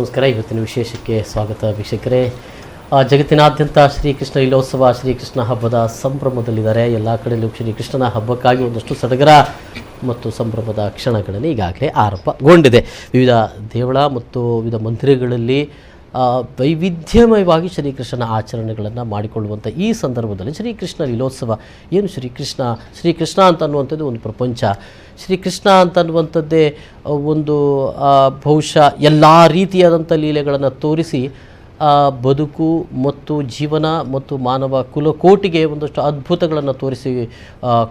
ನಮಸ್ಕಾರ. ಇವತ್ತಿನ ವಿಶೇಷಕ್ಕೆ ಸ್ವಾಗತ ವೀಕ್ಷಕರೇ. ಜಗತ್ತಿನಾದ್ಯಂತ ಶ್ರೀಕೃಷ್ಣ ಲೀಲೋತ್ಸವ, ಶ್ರೀಕೃಷ್ಣ ಹಬ್ಬದ ಸಂಭ್ರಮದಲ್ಲಿದ್ದಾರೆ. ಎಲ್ಲ ಕಡೆಯಲ್ಲೂ ಶ್ರೀಕೃಷ್ಣನ ಹಬ್ಬಕ್ಕಾಗಿ ಒಂದಷ್ಟು ಸಡಗರ ಮತ್ತು ಸಂಭ್ರಮದ ಕ್ಷಣಗಳಲ್ಲಿ ಈಗಾಗಲೇ ಆರಂಭಗೊಂಡಿದೆ. ವಿವಿಧ ದೇವಳ ಮತ್ತು ವಿವಿಧ ಮಂದಿರಗಳಲ್ಲಿ ವೈವಿಧ್ಯಮಯವಾಗಿ ಶ್ರೀಕೃಷ್ಣನ ಆಚರಣೆಗಳನ್ನು ಮಾಡಿಕೊಳ್ಳುವಂಥ ಈ ಸಂದರ್ಭದಲ್ಲಿ ಶ್ರೀಕೃಷ್ಣ ಲೀಲೋತ್ಸವ ಏನು, ಶ್ರೀಕೃಷ್ಣ ಅಂತ ಅನ್ನುವಂಥದ್ದು ಒಂದು ಪ್ರಪಂಚ. ಶ್ರೀಕೃಷ್ಣ ಅಂತನ್ನುವಂಥದ್ದೇ ಒಂದು ಬಹುಶಃ ಎಲ್ಲ ರೀತಿಯಾದಂಥ ಲೀಲೆಗಳನ್ನು ತೋರಿಸಿ ಬದುಕು ಮತ್ತು ಜೀವನ ಮತ್ತು ಮಾನವ ಕುಲಕೋಟಿಗೆ ಒಂದಷ್ಟು ಅದ್ಭುತಗಳನ್ನು ತೋರಿಸಿ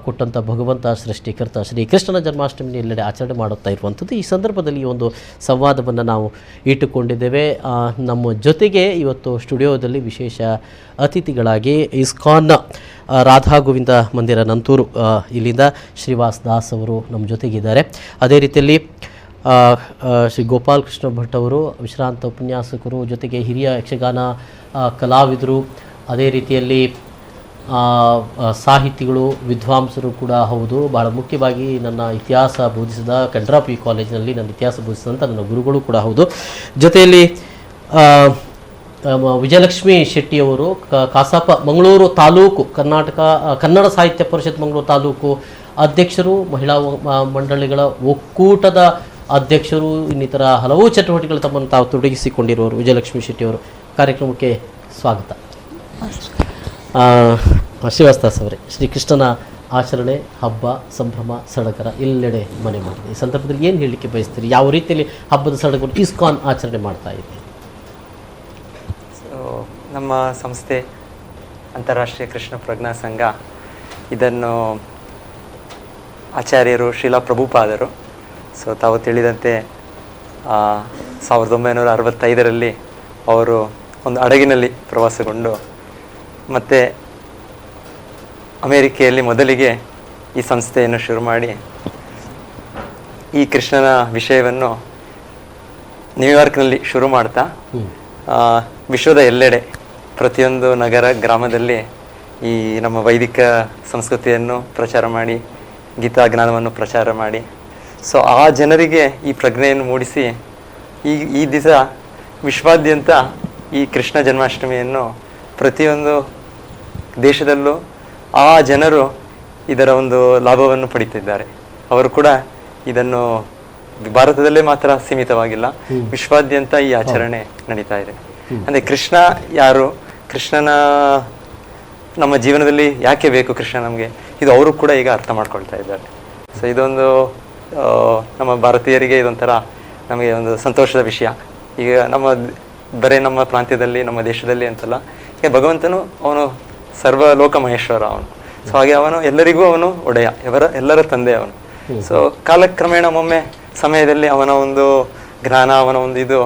ಕೊಟ್ಟಂಥ ಭಗವಂತ ಸೃಷ್ಟಿಕರ್ತ ಶ್ರೀಕೃಷ್ಣನ ಜನ್ಮಾಷ್ಟಮಿ ಎಲ್ಲೆಡೆ ಆಚರಣೆ ಮಾಡುತ್ತಾ ಇರುವಂಥದ್ದು. ಈ ಸಂದರ್ಭದಲ್ಲಿ ಈ ಒಂದು ಸಂವಾದವನ್ನು ನಾವು ಇಟ್ಟುಕೊಂಡಿದ್ದೇವೆ. ನಮ್ಮ ಜೊತೆಗೆ ಇವತ್ತು ಸ್ಟುಡಿಯೋದಲ್ಲಿ ವಿಶೇಷ ಅತಿಥಿಗಳಾಗಿ ಇಸ್ಕಾನ್ ರಾಧಾ ಗೋವಿಂದ ಮಂದಿರ ನಂತೂರು ಇಲ್ಲಿಂದ ಶ್ರೀವಾಸ್ ದಾಸ್ ಅವರು ನಮ್ಮ ಜೊತೆಗಿದ್ದಾರೆ. ಅದೇ ರೀತಿಯಲ್ಲಿ ಶ್ರೀ ಗೋಪಾಲ್ ಕೃಷ್ಣ ಭಟ್ ಅವರು ವಿಶ್ರಾಂತ ಉಪನ್ಯಾಸಕರು, ಜೊತೆಗೆ ಹಿರಿಯ ಯಕ್ಷಗಾನ ಕಲಾವಿದರು, ಅದೇ ರೀತಿಯಲ್ಲಿ ಸಾಹಿತಿಗಳು, ವಿದ್ವಾಂಸರು ಕೂಡ ಹೌದು. ಭಾಳ ಮುಖ್ಯವಾಗಿ ನನ್ನ ಇತಿಹಾಸ ಬೋಧಿಸಿದ ಕಂಡ್ರಾಪಿ ಕಾಲೇಜಿನಲ್ಲಿ ನನ್ನ ಇತಿಹಾಸ ಬೋಧಿಸಿದಂಥ ನನ್ನ ಗುರುಗಳು ಕೂಡ ಹೌದು. ಜೊತೆಯಲ್ಲಿ ವಿಜಯಲಕ್ಷ್ಮಿ ಶೆಟ್ಟಿಯವರು ಕಾಸಾಪ ಮಂಗಳೂರು ತಾಲೂಕು ಕನ್ನಡ ಸಾಹಿತ್ಯ ಪರಿಷತ್ ಮಂಗಳೂರು ತಾಲೂಕು ಅಧ್ಯಕ್ಷರು, ಮಹಿಳಾ ಮಂಡಳಿಗಳ ಒಕ್ಕೂಟದ ಅಧ್ಯಕ್ಷರು, ಇನ್ನಿತರ ಹಲವು ಚಟುವಟಿಕೆಗಳು ತಮ್ಮನ್ನು ತಾವು ತೊಡಗಿಸಿಕೊಂಡಿರುವರು ವಿಜಯಲಕ್ಷ್ಮಿ ಶೆಟ್ಟಿಯವರು. ಕಾರ್ಯಕ್ರಮಕ್ಕೆ ಸ್ವಾಗತ. ಶ್ರೀವಾಸ್ದಾಸ್ ಅವರೇ, ಶ್ರೀಕೃಷ್ಣನ ಆಚರಣೆ, ಹಬ್ಬ, ಸಂಭ್ರಮ, ಸಡಗರ ಎಲ್ಲೆಡೆ ಮನೆ ಮಾಡಿದೆ. ಈ ಸಂದರ್ಭದಲ್ಲಿ ಏನು ಹೇಳಲಿಕ್ಕೆ ಬಯಸ್ತೀರಿ? ಯಾವ ರೀತಿಯಲ್ಲಿ ಹಬ್ಬದ ಸಡಗರ ಇಸ್ಕಾನ್ ಆಚರಣೆ ಮಾಡ್ತಾ ಇದೆ? ನಮ್ಮ ಸಂಸ್ಥೆ ಅಂತಾರಾಷ್ಟ್ರೀಯ ಕೃಷ್ಣ ಪ್ರಜ್ಞಾ ಸಂಘ ಇದನ್ನು ಆಚಾರ್ಯರು ಶ್ರೀಲಾ ಪ್ರಭುಪಾದರು, ತಾವು ತಿಳಿದಂತೆ 1965ರಲ್ಲಿ ಅವರು ಒಂದು ಹಡಗಿನಲ್ಲಿ ಪ್ರವಾಸಗೊಂಡು ಮತ್ತು ಅಮೇರಿಕೆಯಲ್ಲಿ ಮೊದಲಿಗೆ ಈ ಸಂಸ್ಥೆಯನ್ನು ಶುರು ಮಾಡಿ ಈ ಕೃಷ್ಣನ ವಿಷಯವನ್ನು ನ್ಯೂಯಾರ್ಕ್ನಲ್ಲಿ ಶುರು ಮಾಡ್ತಾ ವಿಶ್ವದ ಎಲ್ಲೆಡೆ ಪ್ರತಿಯೊಂದು ನಗರ ಗ್ರಾಮದಲ್ಲಿ ಈ ನಮ್ಮ ವೈದಿಕ ಸಂಸ್ಕೃತಿಯನ್ನು ಪ್ರಚಾರ ಮಾಡಿ, ಗೀತಾ ಜ್ಞಾನವನ್ನು ಪ್ರಚಾರ ಮಾಡಿ, ಆ ಜನರಿಗೆ ಈ ಪ್ರಜ್ಞೆಯನ್ನು ಮೂಡಿಸಿ ಈ ದಿವಸ ವಿಶ್ವಾದ್ಯಂತ ಈ ಕೃಷ್ಣ ಜನ್ಮಾಷ್ಟಮಿಯನ್ನು ಪ್ರತಿಯೊಂದು ದೇಶದಲ್ಲೂ ಆ ಜನರು ಇದರ ಒಂದು ಲಾಭವನ್ನು ಪಡೀತಿದ್ದಾರೆ. ಅವರು ಕೂಡ ಇದನ್ನು ಭಾರತದಲ್ಲೇ ಮಾತ್ರ ಸೀಮಿತವಾಗಿಲ್ಲ, ವಿಶ್ವಾದ್ಯಂತ ಈ ಆಚರಣೆ ನಡೀತಾ ಇದೆ. ಅಂದರೆ ಕೃಷ್ಣ ಯಾರು, ಕೃಷ್ಣನ ನಮ್ಮ ಜೀವನದಲ್ಲಿ ಯಾಕೆ ಬೇಕು ಕೃಷ್ಣ ನಮಗೆ, ಇದು ಅವರು ಕೂಡ ಈಗ ಅರ್ಥ ಮಾಡ್ಕೊಳ್ತಾ ಇದ್ದಾರೆ. ಇದೊಂದು ನಮ್ಮ ಭಾರತೀಯರಿಗೆ ಇದೊಂಥರ ನಮಗೆ ಒಂದು ಸಂತೋಷದ ವಿಷಯ. ಈಗ ಬರೀ ನಮ್ಮ ಪ್ರಾಂತ್ಯದಲ್ಲಿ, ನಮ್ಮ ದೇಶದಲ್ಲಿ ಅಂತಲ್ಲ, ಈಗ ಭಗವಂತನು ಅವನು ಸರ್ವಲೋಕ ಮಹೇಶ್ವರ ಅವನು. ಹಾಗೆ ಅವನು ಎಲ್ಲರಿಗೂ ಅವನು ಒಡೆಯ, ಎಲ್ಲರ ತಂದೆ ಅವನು. ಕಾಲಕ್ರಮೇಣ ಒಮ್ಮೆ ಸಮಯದಲ್ಲಿ ಅವನ ಒಂದು ಜ್ಞಾನ, ಅವನ ಒಂದು ಇದು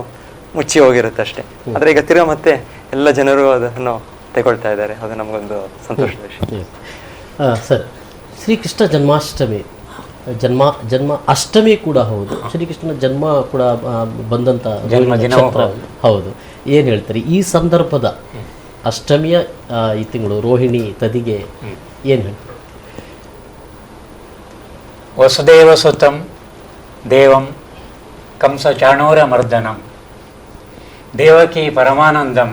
ಮುಚ್ಚಿ ಹೋಗಿರುತ್ತೆ ಅಷ್ಟೇ. ಆದರೆ ಈಗ ತಿರ್ಗಾ ಮತ್ತೆ ಎಲ್ಲ ಜನರು ಅದನ್ನು ತಗೊಳ್ತಾ ಇದ್ದಾರೆ. ಅದು ನಮಗೊಂದು ಸಂತೋಷದ ವಿಷಯ. ಸರ್, ಶ್ರೀಕೃಷ್ಣ ಜನ್ಮಾಷ್ಟಮಿ ಜನ್ಮ ಅಷ್ಟಮಿ ಕೂಡ ಹೌದು, ಶ್ರೀಕೃಷ್ಣನ ಜನ್ಮ ಕೂಡ ಬಂದಂಥ ನಕ್ಷತ್ರ ಹೌದು. ಏನು ಹೇಳ್ತಾರೆ ಈ ಸಂದರ್ಭದ ಅಷ್ಟಮಿಯ ಈ ತಿಂಗಳು ರೋಹಿಣಿ ತದಿಗೆ ಏನು ಹೇಳ್ತಾರೆ? ವಸುದೇವ ಸುತಂ ದೇವಂ ಕಂಸ ಚಾಣೂರ ಮರ್ದನಂ ದೇವಕಿ ಪರಮಾನಂದಂ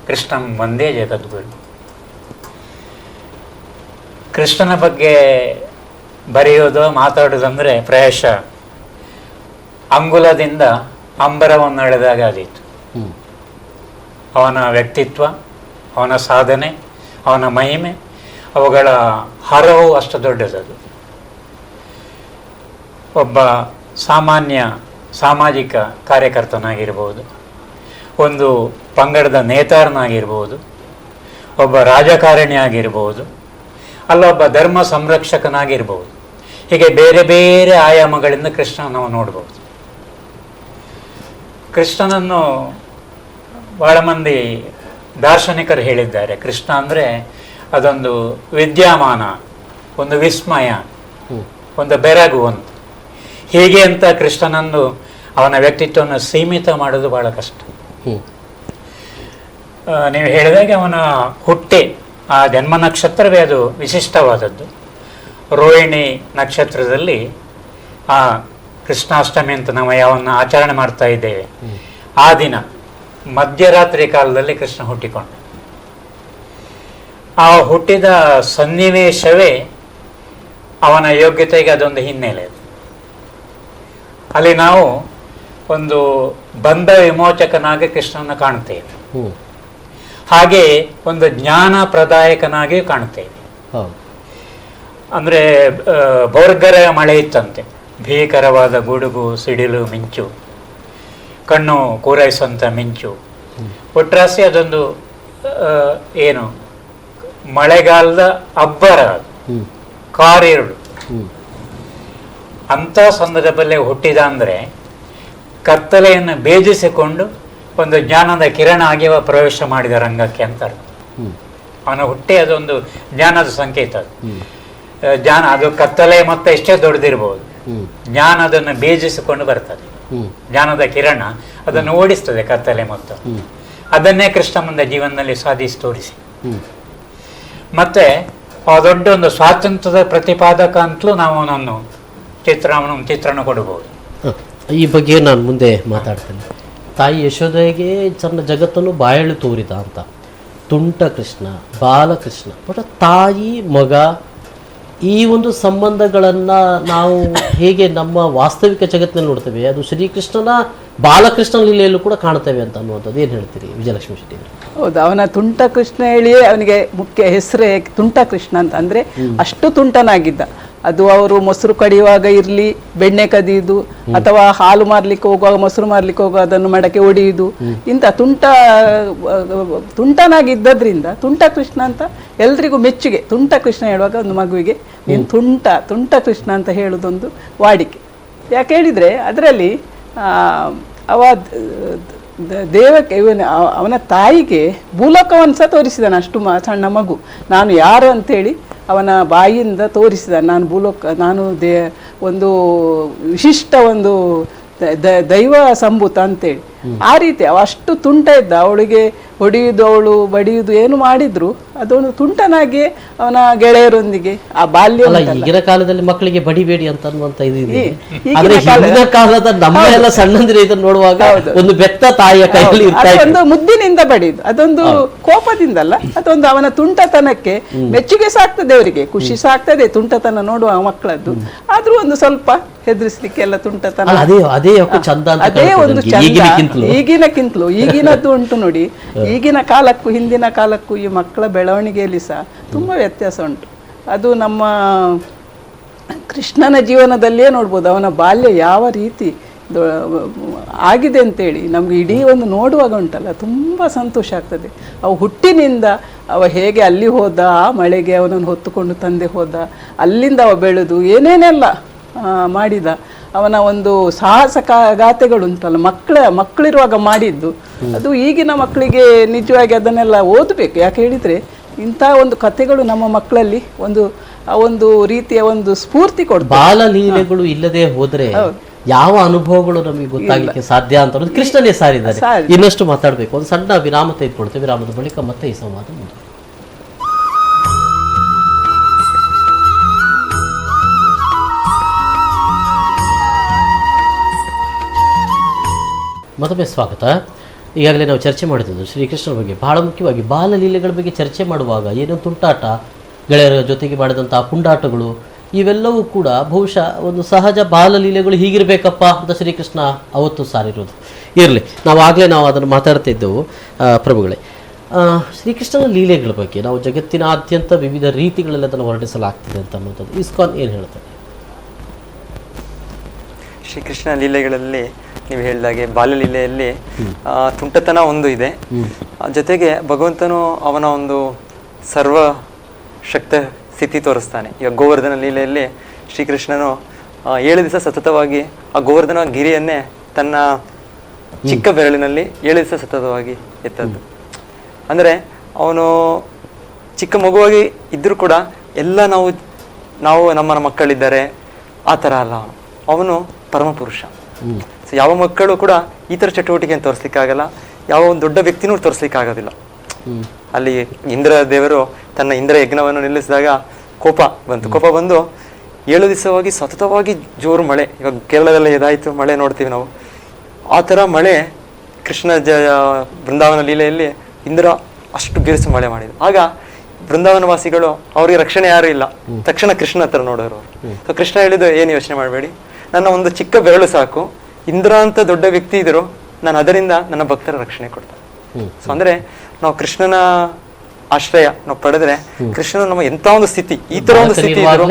ಕೃಷ್ಣಂ ವಂದೇ ಜಗದ್ಗುರು. ಕೃಷ್ಣನ ಬಗ್ಗೆ ಬರೆಯೋದು, ಮಾತಾಡೋದಂದರೆ ಪ್ರಾಯಶಃ ಅಂಗುಲದಿಂದ ಅಂಬರವನ್ನು ಎಳೆದಾಗ ಆದೀತು. ಅವನ ವ್ಯಕ್ತಿತ್ವ, ಅವನ ಸಾಧನೆ, ಅವನ ಮಹಿಮೆ, ಅವುಗಳ ಹರವು ಅಷ್ಟು ದೊಡ್ಡದದು. ಒಬ್ಬ ಸಾಮಾನ್ಯ ಸಾಮಾಜಿಕ ಕಾರ್ಯಕರ್ತನಾಗಿರ್ಬೋದು, ಒಂದು ಪಂಗಡದ ನೇತಾರನಾಗಿರ್ಬೋದು, ಒಬ್ಬ ರಾಜಕಾರಣಿ ಆಗಿರ್ಬೋದು, ಅಲ್ಲೊಬ್ಬ ಧರ್ಮ ಸಂರಕ್ಷಕನಾಗಿರ್ಬೋದು. ಹೀಗೆ ಬೇರೆ ಬೇರೆ ಆಯಾಮಗಳಿಂದ ಕೃಷ್ಣ ನಾವು ನೋಡ್ಬೋದು. ಕೃಷ್ಣನನ್ನು ಬಹಳ ಮಂದಿ ದಾರ್ಶನಿಕರು ಹೇಳಿದ್ದಾರೆ, ಕೃಷ್ಣ ಅಂದರೆ ಅದೊಂದು ವಿದ್ಯಮಾನ, ಒಂದು ವಿಸ್ಮಯ, ಒಂದು ಬೆರಗು ಅಂತ. ಹೀಗೆ ಅಂತ ಕೃಷ್ಣನನ್ನು, ಅವನ ವ್ಯಕ್ತಿತ್ವವನ್ನು ಸೀಮಿತ ಮಾಡೋದು ಬಹಳ ಕಷ್ಟ. ನೀವು ಹೇಳಿದಾಗೆ ಅವನ ಹುಟ್ಟೆ, ಆ ಜನ್ಮ ನಕ್ಷತ್ರವೇ ಅದು ವಿಶಿಷ್ಟವಾದದ್ದು. ರೋಹಿಣಿ ನಕ್ಷತ್ರದಲ್ಲಿ ಆ ಕೃಷ್ಣಾಷ್ಟಮಿ ಅಂತ ನಾವು ಯಾವನ್ನ ಆಚರಣೆ ಮಾಡ್ತಾ ಇದ್ದೇವೆ, ಆ ದಿನ ಮಧ್ಯರಾತ್ರಿ ಕಾಲದಲ್ಲಿ ಕೃಷ್ಣ ಹುಟ್ಟಿಕೊಂಡ. ಆ ಹುಟ್ಟಿದ ಸನ್ನಿವೇಶವೇ ಅವನ ಯೋಗ್ಯತೆಗೆ ಅದೊಂದು ಹಿನ್ನೆಲೆ. ಅಲ್ಲಿ ನಾವು ಒಂದು ಬಂಧ ವಿಮೋಚಕನಾಗಿ ಕೃಷ್ಣನ ಕಾಣ್ತೇವೆ, ಹಾಗೆ ಒಂದು ಜ್ಞಾನ ಪ್ರದಾಯಕನಾಗಿ ಕಾಣ್ತೇವೆ. ಅಂದರೆ ಬೋರ್ಗರ ಮಳೆ ಇತ್ತಂತೆ, ಭೀಕರವಾದ ಗುಡುಗು, ಸಿಡಿಲು, ಮಿಂಚು, ಕಣ್ಣು ಕೂರೈಸುವಂಥ ಮಿಂಚು, ಒಟ್ರಾಸಿ ಅದೊಂದು ಏನು ಮಳೆಗಾಲದ ಅಬ್ಬರ, ಕಾರಿರುಳು. ಅಂಥ ಸಂದರ್ಭದಲ್ಲಿ ಹುಟ್ಟಿದ ಅಂದರೆ ಕತ್ತಲೆಯನ್ನು ಭೇದಿಸಿಕೊಂಡು ಒಂದು ಜ್ಞಾನದ ಕಿರಣ ಆಗಿ ಪ್ರವೇಶ ಮಾಡಿದ ರಂಗಕ್ಕೆ ಅಂತ ಅರ್ಥ. ಅವನ ಹುಟ್ಟಿ ಅದೊಂದು ಜ್ಞಾನದ ಸಂಕೇತ. ಅದು ಜ್ಞಾನ, ಅದು ಕತ್ತಲೆ ಮತ್ತೆ ಎಷ್ಟೇ ದೊಡ್ಡದಿರ್ಬೋದು, ಜ್ಞಾನ ಅದನ್ನು ಭೇದಿಸಿಕೊಂಡು ಬರ್ತದೆ. ಜ್ಞಾನದ ಕಿರಣ ಅದನ್ನು ಓಡಿಸ್ತದೆ ಕತ್ತಲೆ ಮೊತ್ತ. ಅದನ್ನೇ ಕೃಷ್ಣ ಮುಂದೆ ಜೀವನದಲ್ಲಿ ಸಾಧಿಸಿ ತೋರಿಸಿ. ಮತ್ತೆ ಆ ದೊಡ್ಡ ಒಂದು ಸ್ವಾತಂತ್ರ್ಯದ ಪ್ರತಿಪಾದಕ ಅಂತಲೂ ನಾವು ಅವನನ್ನು ಚಿತ್ರಣ ಕೊಡಬಹುದು. ಈ ಬಗ್ಗೆ ನಾನು ಮುಂದೆ ಮಾತಾಡ್ತೇನೆ. ತಾಯಿ ಯಶೋದೆಗೆ ತನ್ನ ಜಗತ್ತನ್ನು ಬಾಯಳು ತೋರಿದ ಅಂತ ತುಂಟ ಕೃಷ್ಣ, ಬಾಲಕೃಷ್ಣ. ಬಟ್ ತಾಯಿ ಮಗ ಈ ಒಂದು ಸಂಬಂಧಗಳನ್ನು ನಾವು ಹೇಗೆ ನಮ್ಮ ವಾಸ್ತವಿಕ ಜಗತ್ತಿನಲ್ಲಿ ನೋಡ್ತೇವೆ, ಅದು ಶ್ರೀಕೃಷ್ಣನ ಬಾಲಕೃಷ್ಣ ಲೀಲೆಯಲ್ಲೂ ಕೂಡ ಕಾಣ್ತೇವೆ ಅಂತ ಅನ್ನುವಂಥದ್ದು ಏನು ಹೇಳ್ತೀರಿ ವಿಜಯಲಕ್ಷ್ಮಿ ಶೆಟ್ಟಿ? ಹೌದು, ಅವನ ತುಂಟ ಕೃಷ್ಣ ಹೇಳಿಯೇ ಅವನಿಗೆ ಮುಖ್ಯ ಹೆಸರೇ ತುಂಟ ಕೃಷ್ಣ ಅಂತ. ಅಂದರೆ ಅಷ್ಟು ತುಂಟನಾಗಿದ್ದ. ಅದು ಅವರು ಮೊಸರು ಕಡಿಯುವಾಗ ಇರಲಿ, ಬೆಣ್ಣೆ ಕದಿಯುವುದು, ಅಥವಾ ಹಾಲು ಮಾರ್ಲಿಕ್ಕೆ ಹೋಗುವಾಗ, ಮೊಸರು ಮಾರ್ಲಿಕ್ಕೆ ಹೋಗುವಾಗ ಅದನ್ನು ಮಡಕೆ ಒಡೆಯುವುದು, ಇಂಥ ತುಂಟನಾಗಿದ್ದರಿಂದ ತುಂಟ ಕೃಷ್ಣ ಅಂತ ಎಲ್ರಿಗೂ ಮೆಚ್ಚುಗೆ. ತುಂಟ ಕೃಷ್ಣ ಹೇಳುವಾಗ ಒಂದು ಮಗುವಿಗೆ ನೀನು ತುಂಟ ಕೃಷ್ಣ ಅಂತ ಹೇಳೋದೊಂದು ವಾಡಿಕೆ. ಯಾಕೆ ಹೇಳಿದರೆ ಅದರಲ್ಲಿ ಅವ ದೇವಕ್ಕೆ ಅವನ ತಾಯಿಗೆ ಭೂಲೋಕವನ್ನು ಸಹ ತೋರಿಸಿದಾನೆ. ಅಷ್ಟು ಸಣ್ಣ ಮಗು ನಾನು ಯಾರು ಅಂತೇಳಿ ಅವನ ಬಾಯಿಯಿಂದ ತೋರಿಸಿದ. ನಾನು ನಾನು ಒಂದು ವಿಶಿಷ್ಟ ಒಂದು ದೈವ ಸಂಭೂತ ಅಂತೇಳಿ. ಆ ರೀತಿ ಅವ ಅಷ್ಟು ತುಂಟ ಇದ್ದ. ಅವಳಿಗೆ ಹೊಡೆಯುವುದು, ಅವಳು ಬಡಿಯುವುದು ಏನು ಮಾಡಿದ್ರು ಅದೊಂದು ತುಂಟನಾಗಿ ಅವನ ಗೆಳೆಯರೊಂದಿಗೆ ಆ ಬಾಲ್ಯ. ಈಗಿನ ಕಾಲದಲ್ಲಿ ಮಕ್ಕಳಿಗೆ ಬಡಿಬೇಡಿ ಅಂತ ಅನ್ನುವಂತ ಇದೆ. ಆದ್ರೆ ಹಿಂದಿನ ಕಾಲದ ನಮ್ಮೆಲ್ಲ ಸಣ್ಣಂದಿರ ಇದನ್ನು ನೋಡುವಾಗ ಒಂದು ಬೆತ್ತ ತಾಯಿಯ ಕೈಯಲ್ಲಿ ಒಂದು ಮುದ್ದಿನಿಂದ ಬಡಿಯುದು, ಅದೊಂದು ಕೋಪದಿಂದಲ್ಲ, ಅದೊಂದು ಅವನ ತುಂಟತನಕ್ಕೆ ಮೆಚ್ಚುಗೆ ಸಾಕ್ತದೆ, ಅವರಿಗೆ ಖುಷಿ ಸಾಕ್ತದೆ ತುಂಟತನ ನೋಡುವ ಮಕ್ಕಳದ್ದು. ಆದ್ರೂ ಒಂದು ಸ್ವಲ್ಪ ಹೆದರಿಸ್ಲಿಕ್ಕೆಲ್ಲ ತುಂಟತನ ಅದೇ ಒಂದು ಚಂದ. ಈಗಿನಕ್ಕಿಂತಲೂ ಈಗಿನದ್ದು ಉಂಟು ನೋಡಿ. ಈಗಿನ ಕಾಲಕ್ಕೂ ಹಿಂದಿನ ಕಾಲಕ್ಕೂ ಈ ಮಕ್ಕಳ ಬೆಳವಣಿಗೆಯಲ್ಲಿ ಸಹ ತುಂಬ ವ್ಯತ್ಯಾಸ ಉಂಟು. ಅದು ನಮ್ಮ ಕೃಷ್ಣನ ಜೀವನದಲ್ಲಿಯೇ ನೋಡ್ಬೋದು. ಅವನ ಬಾಲ್ಯ ಯಾವ ರೀತಿ ಆಗಿದೆ ಅಂತೇಳಿ ನಮ್ಗೆ ಇಡೀ ಒಂದು ನೋಡುವಾಗ ಉಂಟಲ್ಲ, ತುಂಬ ಸಂತೋಷ ಆಗ್ತದೆ. ಅವ ಹುಟ್ಟಿನಿಂದ ಅವ ಹೇಗೆ ಅಲ್ಲಿ ಹೋದ, ಆ ಮಳೆಗೆ ಅವನನ್ನು ಹೊತ್ತುಕೊಂಡು ತಂದೆ ಹೋದ, ಅಲ್ಲಿಂದ ಅವ ಬೆಳೆದು ಏನೇನೆಲ್ಲ ಮಾಡಿದ. ಅವನ ಒಂದು ಸಾಹಸ ಗಾಥೆಗಳುಂಟಲ್ಲ, ಮಕ್ಕಳಿರುವಾಗ ಮಾಡಿದ್ದು, ಅದು ಈಗಿನ ಮಕ್ಕಳಿಗೆ ನಿಜವಾಗಿ ಅದನ್ನೆಲ್ಲ ಓದಬೇಕು. ಯಾಕೆ ಹೇಳಿದರೆ ಇಂಥ ಒಂದು ಕಥೆಗಳು ನಮ್ಮ ಮಕ್ಕಳಲ್ಲಿ ಒಂದು ರೀತಿಯ ಒಂದು ಸ್ಫೂರ್ತಿ ಕೊಡ್ತಾರೆ. ಬಾಲಲೀಲೆಗಳು ಇಲ್ಲದೆ ಹೋದ್ರೆ ಯಾವ ಅನುಭವಗಳು ನಮಗೆ ಗೊತ್ತಾಗಲಿಕ್ಕೆ ಸಾಧ್ಯ ಅಂತ ಅನ್ನೋದು ಕೃಷ್ಣನೇ ಸಾರಿದ್ದಾರೆ. ಇನ್ನಷ್ಟು ಮಾತಾಡಬೇಕು. ಒಂದು ಸಣ್ಣ ವಿರಾಮ ತೆಗೆದುಕೊಳ್ತೇವೆ. ವಿರಾಮದ ಬಳಿಕ ಮತ್ತೆ ಈ ಸಂವಾದ ಮುಂದೆ. ಮತ್ತೊಮ್ಮೆ ಸ್ವಾಗತ. ಈಗಾಗಲೇ ನಾವು ಚರ್ಚೆ ಮಾಡಿದ್ದು ಶ್ರೀಕೃಷ್ಣನ ಬಗ್ಗೆ, ಬಹಳ ಮುಖ್ಯವಾಗಿ ಬಾಲಲೀಲೆಗಳ ಬಗ್ಗೆ ಚರ್ಚೆ ಮಾಡುವಾಗ ಏನೋ ತುಂಟಾಟ, ಗೆಳೆಯರ ಜೊತೆಗೆ ಮಾಡಿದಂಥ ಪುಂಡಾಟಗಳು, ಇವೆಲ್ಲವೂ ಕೂಡ ಬಹುಶಃ ಒಂದು ಸಹಜ ಬಾಲಲೀಲೆಗಳು ಹೀಗಿರಬೇಕಪ್ಪ ಅಂತ ಶ್ರೀಕೃಷ್ಣ ಅವತ್ತು ಸಾರಿರೋದು. ಇರಲಿ, ನಾವು ಅದನ್ನು ಮಾತಾಡ್ತಿದ್ದೆವು. ಪ್ರಭುಗಳೇ, ಶ್ರೀಕೃಷ್ಣನ ಲೀಲೆಗಳ ಬಗ್ಗೆ ನಾವು ಜಗತ್ತಿನಾದ್ಯಂತ ವಿವಿಧ ರೀತಿಗಳಲ್ಲಿ ಅದನ್ನು ಹೊರಡಿಸಲಾಗ್ತಿದೆ ಅಂತ ಅನ್ನೋದು ಇಸ್ಕಾನ್ ಏನು ಹೇಳ್ತಾರೆ? ಶ್ರೀಕೃಷ್ಣ ಲೀಲೆಗಳಲ್ಲಿ ನೀವು ಹೇಳಿದಾಗೆ ಬಾಲ್ಯಲೀಲೆಯಲ್ಲಿ ತುಂಟತನ ಒಂದು ಇದೆ. ಜೊತೆಗೆ ಭಗವಂತನು ಅವನ ಒಂದು ಸರ್ವ ಶಕ್ತ ಸ್ಥಿತಿ ತೋರಿಸ್ತಾನೆ. ಈಗ ಗೋವರ್ಧನ ಲೀಲೆಯಲ್ಲಿ ಶ್ರೀಕೃಷ್ಣನು 7 ದಿವಸ ಸತತವಾಗಿ ಆ ಗೋವರ್ಧನ ಗಿರಿಯನ್ನೇ ತನ್ನ ಚಿಕ್ಕ ಬೆರಳಿನಲ್ಲಿ 7 ದಿವಸ ಸತತವಾಗಿ ಎತ್ತದ್ದು. ಅಂದರೆ ಅವನು ಚಿಕ್ಕ ಮಗುವಾಗಿ ಇದ್ದರೂ ಕೂಡ ಎಲ್ಲ ನಾವು ನಮ್ಮ ಮಕ್ಕಳಿದ್ದಾರೆ ಆ ಥರ ಅಲ್ಲ, ಅವನು ಪರಮಪುರುಷ. ಸೊ ಯಾವ ಮಕ್ಕಳು ಕೂಡ ಈ ಥರ ಚಟುವಟಿಕೆಯನ್ನು ತೋರಿಸ್ಲಿಕ್ಕಾಗಲ್ಲ, ಯಾವ ಒಂದು ದೊಡ್ಡ ವ್ಯಕ್ತಿನೂ ತೋರಿಸ್ಲಿಕ್ಕಾಗೋದಿಲ್ಲ. ಅಲ್ಲಿ ಇಂದ್ರ ದೇವರು ತನ್ನ ಇಂದ್ರ ಯಜ್ಞವನ್ನು ನಿಲ್ಲಿಸಿದಾಗ ಕೋಪ ಬಂದು 7 ದಿವಸವಾಗಿ ಸತತವಾಗಿ ಜೋರು ಮಳೆ. ಇವಾಗ ಕೇರಳದಲ್ಲಿ ಇದಾಯಿತು ಮಳೆ ನೋಡ್ತೀವಿ ನಾವು. ಆ ಥರ ಮಳೆ ಕೃಷ್ಣ ಬೃಂದಾವನ ಲೀಲೆಯಲ್ಲಿ ಇಂದ್ರ ಅಷ್ಟು ಬಿರುಸು ಮಳೆ ಮಾಡಿದ್ರು. ಆಗ ಬೃಂದಾವನವಾಸಿಗಳು ಅವ್ರಿಗೆ ರಕ್ಷಣೆ ಯಾರು ಇಲ್ಲ, ತಕ್ಷಣ ಕೃಷ್ಣ ಹತ್ರ ನೋಡೋರು. ಸೊ ಕೃಷ್ಣ ಹೇಳಿದ್ದು, ಏನು ಯೋಚನೆ ಮಾಡಬೇಡಿ, ನನ್ನ ಒಂದು ಚಿಕ್ಕ ಬೆರಳು ಸಾಕು, ಇಂದ್ರ ಅಂತ ದೊಡ್ಡ ವ್ಯಕ್ತಿ ಇದ್ರು, ನಾನು ಅದರಿಂದ ನನ್ನ ಭಕ್ತರ ರಕ್ಷಣೆ ಕೊಡ್ತೇನೆ. ಸೊ ಅಂದ್ರೆ ನಾವು ಕೃಷ್ಣನ ಆಶ್ರಯ ನಾವು ಪಡೆದ್ರೆ ಕೃಷ್ಣ ನಮ್ಮ ಎಂತ ಒಂದು ಸ್ಥಿತಿ, ಈ ತರ ಒಂದು ಸ್ಥಿತಿ ಇದ್ರೂ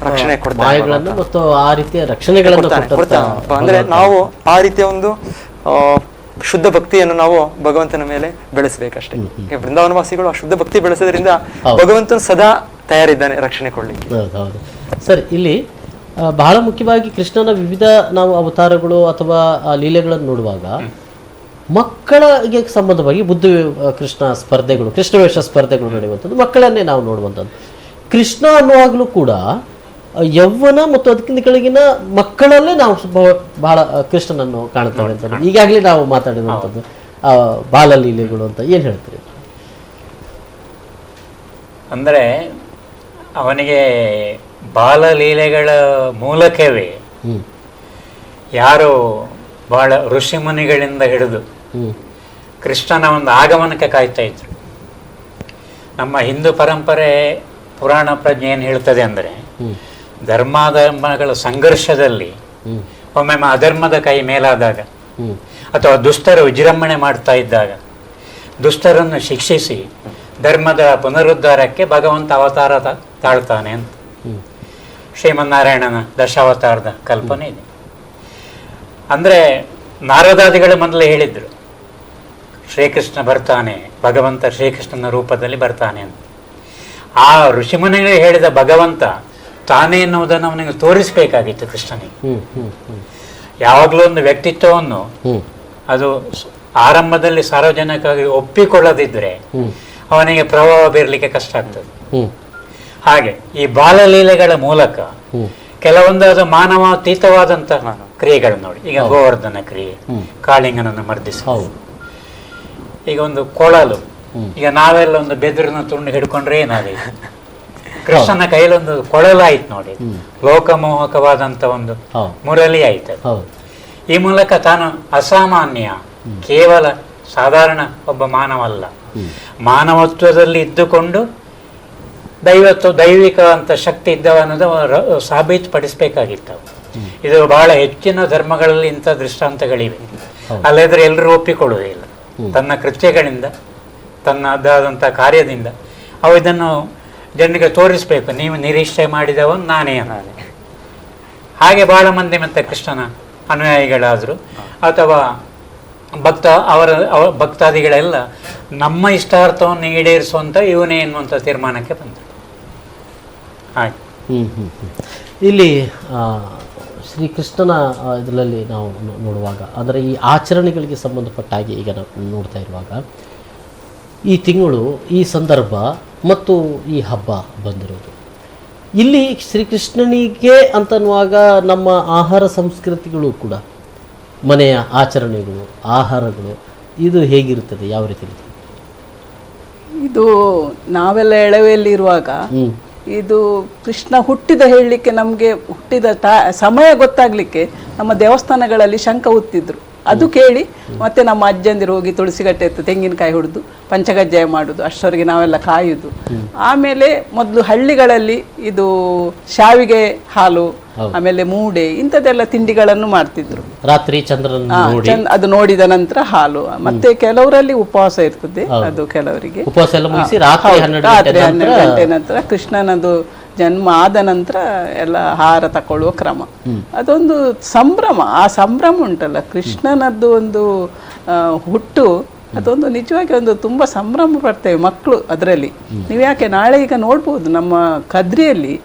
ರಕ್ಷಣೆ ಮಾಯೆಗಳನ್ನು ಮತ್ತು ಆ ರೀತಿಯ ರಕ್ಷಣೆಗಳನ್ನು ಕೊಡ್ತಾನೆ. ಅಂದ್ರೆ ನಾವು ಆ ರೀತಿಯ ಒಂದು ಶುದ್ಧ ಭಕ್ತಿಯನ್ನು ನಾವು ಭಗವಂತನ ಮೇಲೆ ಬೆಳೆಸಬೇಕಷ್ಟೇ. ಬೃಂದಾವನವಾಸಿಗಳು ಆ ಶುದ್ಧ ಭಕ್ತಿ ಬೆಳೆಸೋದ್ರಿಂದ ಭಗವಂತನ ಸದಾ ತಯಾರಿದ್ದಾನೆ ರಕ್ಷಣೆ ಕೊಡ್ಲಿಕ್ಕೆ. ಹೌದು ಸರ್, ಇಲ್ಲಿ ಬಹಳ ಮುಖ್ಯವಾಗಿ ಕೃಷ್ಣನ ವಿವಿಧ ನಾವು ಅವತಾರಗಳು ಅಥವಾ ಲೀಲೆಗಳನ್ನು ನೋಡುವಾಗ ಮಕ್ಕಳಿಗೆ ಸಂಬಂಧವಾಗಿ ಬುದ್ಧ ಕೃಷ್ಣ ಸ್ಪರ್ಧೆಗಳು, ಕೃಷ್ಣವೇಷ ಸ್ಪರ್ಧೆಗಳು ನಡೆಯುವಂಥದ್ದು ಮಕ್ಕಳನ್ನೇ ನಾವು ನೋಡುವಂಥದ್ದು. ಕೃಷ್ಣ ಅನ್ನುವಾಗಲೂ ಕೂಡ ಯೌವನ ಮತ್ತು ಅದಕ್ಕಿಂತ ಕೆಳಗಿನ ಮಕ್ಕಳಲ್ಲೇ ನಾವು ಬಹಳ ಕೃಷ್ಣನನ್ನು ಕಾಣುತ್ತೇವೆ ಅಂತ ಈಗಾಗಲೇ ನಾವು ಮಾತಾಡಿರುವಂಥದ್ದು ಬಾಲಲೀಲೆಗಳು ಅಂತ ಏನು ಹೇಳ್ತೀರಿ? ಅಂದರೆ ಅವನಿಗೆ ಬಾಲಲೀಲೆಗಳ ಮೂಲಕವೇ ಯಾರು ಬಹಳ ಋಷಿಮುನಿಗಳಿಂದ ಹಿಡಿದು ಕೃಷ್ಣನ ಒಂದು ಆಗಮನಕ್ಕೆ ಕಾಯ್ತಾ ಇದ್ರು. ನಮ್ಮ ಹಿಂದೂ ಪರಂಪರೆ ಪುರಾಣ ಪ್ರಜ್ಞೆ ಏನು ಹೇಳ್ತದೆ ಅಂದರೆ, ಧರ್ಮಾಧರ್ಮಗಳ ಸಂಘರ್ಷದಲ್ಲಿ ಒಮ್ಮೆ ಅಧರ್ಮದ ಕೈ ಮೇಲಾದಾಗ ಅಥವಾ ದುಷ್ಟರು ವಿಜೃಂಭಣೆ ಮಾಡ್ತಾ ಇದ್ದಾಗ ದುಷ್ಟರನ್ನು ಶಿಕ್ಷಿಸಿ ಧರ್ಮದ ಪುನರುದ್ಧಾರಕ್ಕೆ ಭಗವಂತ ಅವತಾರ ತಾಳ್ತಾನೆ ಅಂತ ಶ್ರೀಮನ್ನಾರಾಯಣನ ದಶಾವತಾರದ ಕಲ್ಪನೆ ಇದೆ. ಅಂದರೆ ನಾರದಾದಿಗಳು ಮೊದಲೇ ಹೇಳಿದ್ರು, ಶ್ರೀಕೃಷ್ಣ ಬರ್ತಾನೆ, ಭಗವಂತ ಶ್ರೀಕೃಷ್ಣನ ರೂಪದಲ್ಲಿ ಬರ್ತಾನೆ ಅಂತ. ಆ ಋಷಿಮುನಿಗಳು ಹೇಳಿದ ಭಗವಂತ ತಾನೇ ಎನ್ನುವುದನ್ನು ಅವನಿಗೆ ತೋರಿಸಬೇಕಾಗಿತ್ತು ಕೃಷ್ಣನಿಗೆ. ಯಾವಾಗಲೂ ಒಂದು ವ್ಯಕ್ತಿತ್ವವನ್ನು ಅದು ಆರಂಭದಲ್ಲಿ ಸಾರ್ವಜನಿಕವಾಗಿ ಒಪ್ಪಿಕೊಳ್ಳದಿದ್ರೆ ಅವನಿಗೆ ಪ್ರಭಾವ ಬೀರಲಿಕ್ಕೆ ಕಷ್ಟ ಆಗ್ತದೆ. ಹಾಗೆ ಈ ಬಾಲಲೀಲೆಗಳ ಮೂಲಕ ಕೆಲವೊಂದು ಅದು ಮಾನವಾತೀತವಾದಂತ ಕ್ರಿಯೆಗಳು ನೋಡಿ, ಈಗ ಗೋವರ್ಧನ ಕ್ರಿಯೆ, ಕಾಳಿಂಗನನ್ನು ಮರ್ದಿಸ, ಈಗ ಒಂದು ಕೊಳಲು, ಈಗ ನಾವೆಲ್ಲ ಒಂದು ಬೆದರಿನ ತುಂಡು ಹಿಡ್ಕೊಂಡ್ರೆ ಏನಾಗಿದೆ, ಕೃಷ್ಣನ ಕೈಲೊಂದು ಕೊಳಲಾಯ್ತು ನೋಡಿ, ಲೋಕಮೋಹಕವಾದಂತ ಒಂದು ಮುರಳಿ ಆಯ್ತು. ಈ ಮೂಲಕ ತಾನು ಅಸಾಮಾನ್ಯ, ಕೇವಲ ಸಾಧಾರಣ ಒಬ್ಬ ಮಾನವಲ್ಲ, ಮಾನವತ್ವದಲ್ಲಿ ಇದ್ದುಕೊಂಡು ದೈವಿಕ ಅಂತ ಶಕ್ತಿ ಇದ್ದವ ಅನ್ನೋದು ಸಾಬೀತುಪಡಿಸಬೇಕಾಗಿತ್ತು. ಇದು ಬಹಳ ಹೆಚ್ಚಿನ ಧರ್ಮಗಳಲ್ಲಿ ಇಂಥ ದೃಷ್ಟಾಂತಗಳಿವೆ. ಅಲ್ಲದ್ರೆ ಎಲ್ಲರೂ ಒಪ್ಪಿಕೊಳ್ಳುವುದಿಲ್ಲ. ತನ್ನ ಕೃತ್ಯಗಳಿಂದ, ತನ್ನದಾದಂಥ ಕಾರ್ಯದಿಂದ ಅವು ಇದನ್ನು ಜನರಿಗೆ ತೋರಿಸ್ಬೇಕು, ನೀವು ನಿರೀಕ್ಷೆ ಮಾಡಿದವನು ನಾನೇ. ಹಾಗೆ ಬಹಳ ಮಂದಿ ಮತ್ತೆ ಕೃಷ್ಣನ ಅನುಯಾಯಿಗಳಾದರು ಅಥವಾ ಅವರ ಭಕ್ತಾದಿಗಳೆಲ್ಲ ನಮ್ಮ ಇಷ್ಟಾರ್ಥವನ್ನು ಈಡೇರಿಸುವಂಥ ಇವನೇ ಎನ್ನುವಂಥ ತೀರ್ಮಾನಕ್ಕೆ ಬಂದರು. ಹಾಗೆ ಇಲ್ಲಿ ಶ್ರೀಕೃಷ್ಣನ ಇದರಲ್ಲಿ ನಾವು ನೋಡುವಾಗ, ಅಂದರೆ ಈ ಆಚರಣೆಗಳಿಗೆ ಸಂಬಂಧಪಟ್ಟ ಹಾಗೆ ಈಗ ನಾವು ನೋಡ್ತಾ ಇರುವಾಗ ಈ ತಿಂಗಳು, ಈ ಸಂದರ್ಭ ಮತ್ತು ಈ ಹಬ್ಬ ಬಂದಿರೋದು, ಇಲ್ಲಿ ಶ್ರೀಕೃಷ್ಣನಿಗೆ ಅಂತನ್ನುವಾಗ ನಮ್ಮ ಆಹಾರ ಸಂಸ್ಕೃತಿಗಳು ಕೂಡ, ಮನೆಯ ಆಚರಣೆಗಳು, ಆಹಾರಗಳು, ಇದು ಹೇಗಿರುತ್ತದೆ, ಯಾವ ರೀತಿ ಇರ್ತದೆ? ಇದು ನಾವೆಲ್ಲ ಎಳವೆಯಲ್ಲಿರುವಾಗ ಇದು ಕೃಷ್ಣ ಹುಟ್ಟಿದ ಹೇಳಲಿಕ್ಕೆ, ನಮಗೆ ಹುಟ್ಟಿದ ಸಮಯ ಗೊತ್ತಾಗ್ಲಿಕ್ಕೆ ನಮ್ಮ ದೇವಸ್ಥಾನಗಳಲ್ಲಿ ಶಂಖ ಉತ್ತಿದ್ರು. ಅದು ಕೇಳಿ ಮತ್ತೆ ನಮ್ಮ ಅಜ್ಜಂದಿರು ಹೋಗಿ ತುಳಸಿಗಟ್ಟೆ ಎತ್ತು ತೆಂಗಿನಕಾಯಿ ಹೊಡೆದು ಪಂಚಗಜ್ಜಾಯ ಮಾಡೋದು, ಅಷ್ಟವರೆಗೆ ನಾವೆಲ್ಲ ಕಾಯುದು. ಆಮೇಲೆ ಮೊದಲು ಹಳ್ಳಿಗಳಲ್ಲಿ ಇದು ಶಾವಿಗೆ ಹಾಲು, ಆಮೇಲೆ ಮೂಡೆ, ಇಂಥದ್ದೆಲ್ಲ ತಿಂಡಿಗಳನ್ನು ಮಾಡ್ತಿದ್ರು. ರಾತ್ರಿ ಅದು ನೋಡಿದ ನಂತರ ಹಾಲು. ಮತ್ತೆ ಕೆಲವರಲ್ಲಿ ಉಪವಾಸ ಇರ್ತದೆ, ಅದು ಕೆಲವರಿಗೆ ರಾತ್ರಿ 12 ಗಂಟೆ ನಂತರ ಕೃಷ್ಣನದು ಜನ್ಮ ಆದ ನಂತರ ಎಲ್ಲ ಆಹಾರ ತಕೊಳ್ಳುವ ಕ್ರಮ. ಅದೊಂದು ಸಂಭ್ರಮ. ಆ ಸಂಭ್ರಮ ಉಂಟಲ್ಲ, ಕೃಷ್ಣನದ್ದು ಒಂದು ಹುಟ್ಟು, ಅದೊಂದು ನಿಜವಾಗಿ ಒಂದು ತುಂಬ ಸಂಭ್ರಮ ಪಡ್ತೇವೆ ಮಕ್ಕಳು ಅದರಲ್ಲಿ. ನೀವು ಯಾಕೆ ನಾಳೆ ಈಗ ನೋಡ್ಬೋದು ನಮ್ಮ ಕದ್ರಿಯಲ್ಲಿ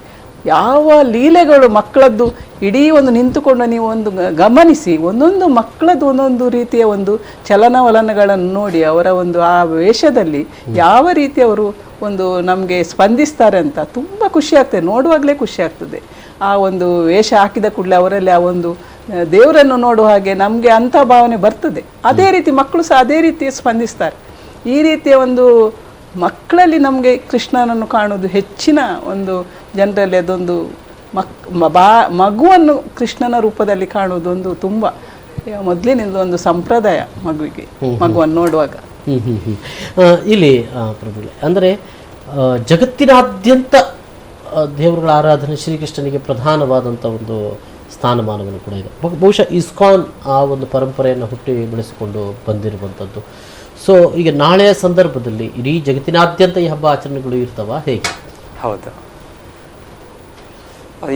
ಯಾವ ಲೀಲೆಗಳು ಮಕ್ಕಳದ್ದು, ಇಡೀ ಒಂದು ನಿಂತುಕೊಂಡು ನೀವು ಒಂದು ಗಮನಿಸಿ, ಒಂದೊಂದು ಮಕ್ಕಳದ್ದು ಒಂದೊಂದು ರೀತಿಯ ಒಂದು ಚಲನವಲನಗಳನ್ನು ನೋಡಿ, ಅವರ ಒಂದು ಆ ವೇಷದಲ್ಲಿ ಯಾವ ರೀತಿ ಅವರು ಒಂದು ನಮಗೆ ಸ್ಪಂದಿಸ್ತಾರೆ ಅಂತ ತುಂಬ ಖುಷಿ ಆಗ್ತದೆ, ನೋಡುವಾಗಲೇ ಖುಷಿ ಆಗ್ತದೆ. ಆ ಒಂದು ವೇಷ ಹಾಕಿದ ಕೂಡಲೇ ಅವರಲ್ಲಿ ಆ ಒಂದು ದೇವರನ್ನು ನೋಡುವ ಹಾಗೆ ನಮಗೆ ಅಂಥ ಭಾವನೆ ಬರ್ತದೆ. ಅದೇ ರೀತಿ ಮಕ್ಕಳು ಸಹ ಅದೇ ರೀತಿ ಸ್ಪಂದಿಸ್ತಾರೆ. ಈ ರೀತಿಯ ಒಂದು ಮಕ್ಕಳಲ್ಲಿ ನಮಗೆ ಕೃಷ್ಣನನ್ನು ಕಾಣುವುದು ಹೆಚ್ಚಿನ ಒಂದು ಜನರಲ್ಲಿ ಅದೊಂದು ಮಗುವನ್ನು ಕೃಷ್ಣನ ರೂಪದಲ್ಲಿ ಕಾಣುವುದೊಂದು ತುಂಬ ಮೊದಲಿನಿಂದ ಒಂದು ಸಂಪ್ರದಾಯ ಮಗುವಿಗೆ, ಮಗುವನ್ನು ನೋಡುವಾಗ. ಇಲ್ಲಿ ಪ್ರಭುಗಳೇ, ಅಂದರೆ ಜಗತ್ತಿನಾದ್ಯಂತ ದೇವರುಗಳ ಆರಾಧನೆ ಶ್ರೀಕೃಷ್ಣನಿಗೆ ಪ್ರಧಾನವಾದಂಥ ಒಂದು ಸ್ಥಾನಮಾನವನ್ನು ಕೂಡ ಇದೆ. ಬಹುಶಃ ಇಸ್ಕಾನ್ ಆ ಒಂದು ಪರಂಪರೆಯನ್ನು ಹುಟ್ಟಿ ಬೆಳೆಸಿಕೊಂಡು ಬಂದಿರುವಂಥದ್ದು. ಸೊ ಈಗ ನಾಳೆಯ ಸಂದರ್ಭದಲ್ಲಿ ಇಡೀ ಜಗತ್ತಿನಾದ್ಯಂತ ಈ ಹಬ್ಬ ಆಚರಣೆಗಳು ಇರ್ತವ ಹೇಗೆ? ಹೌದು,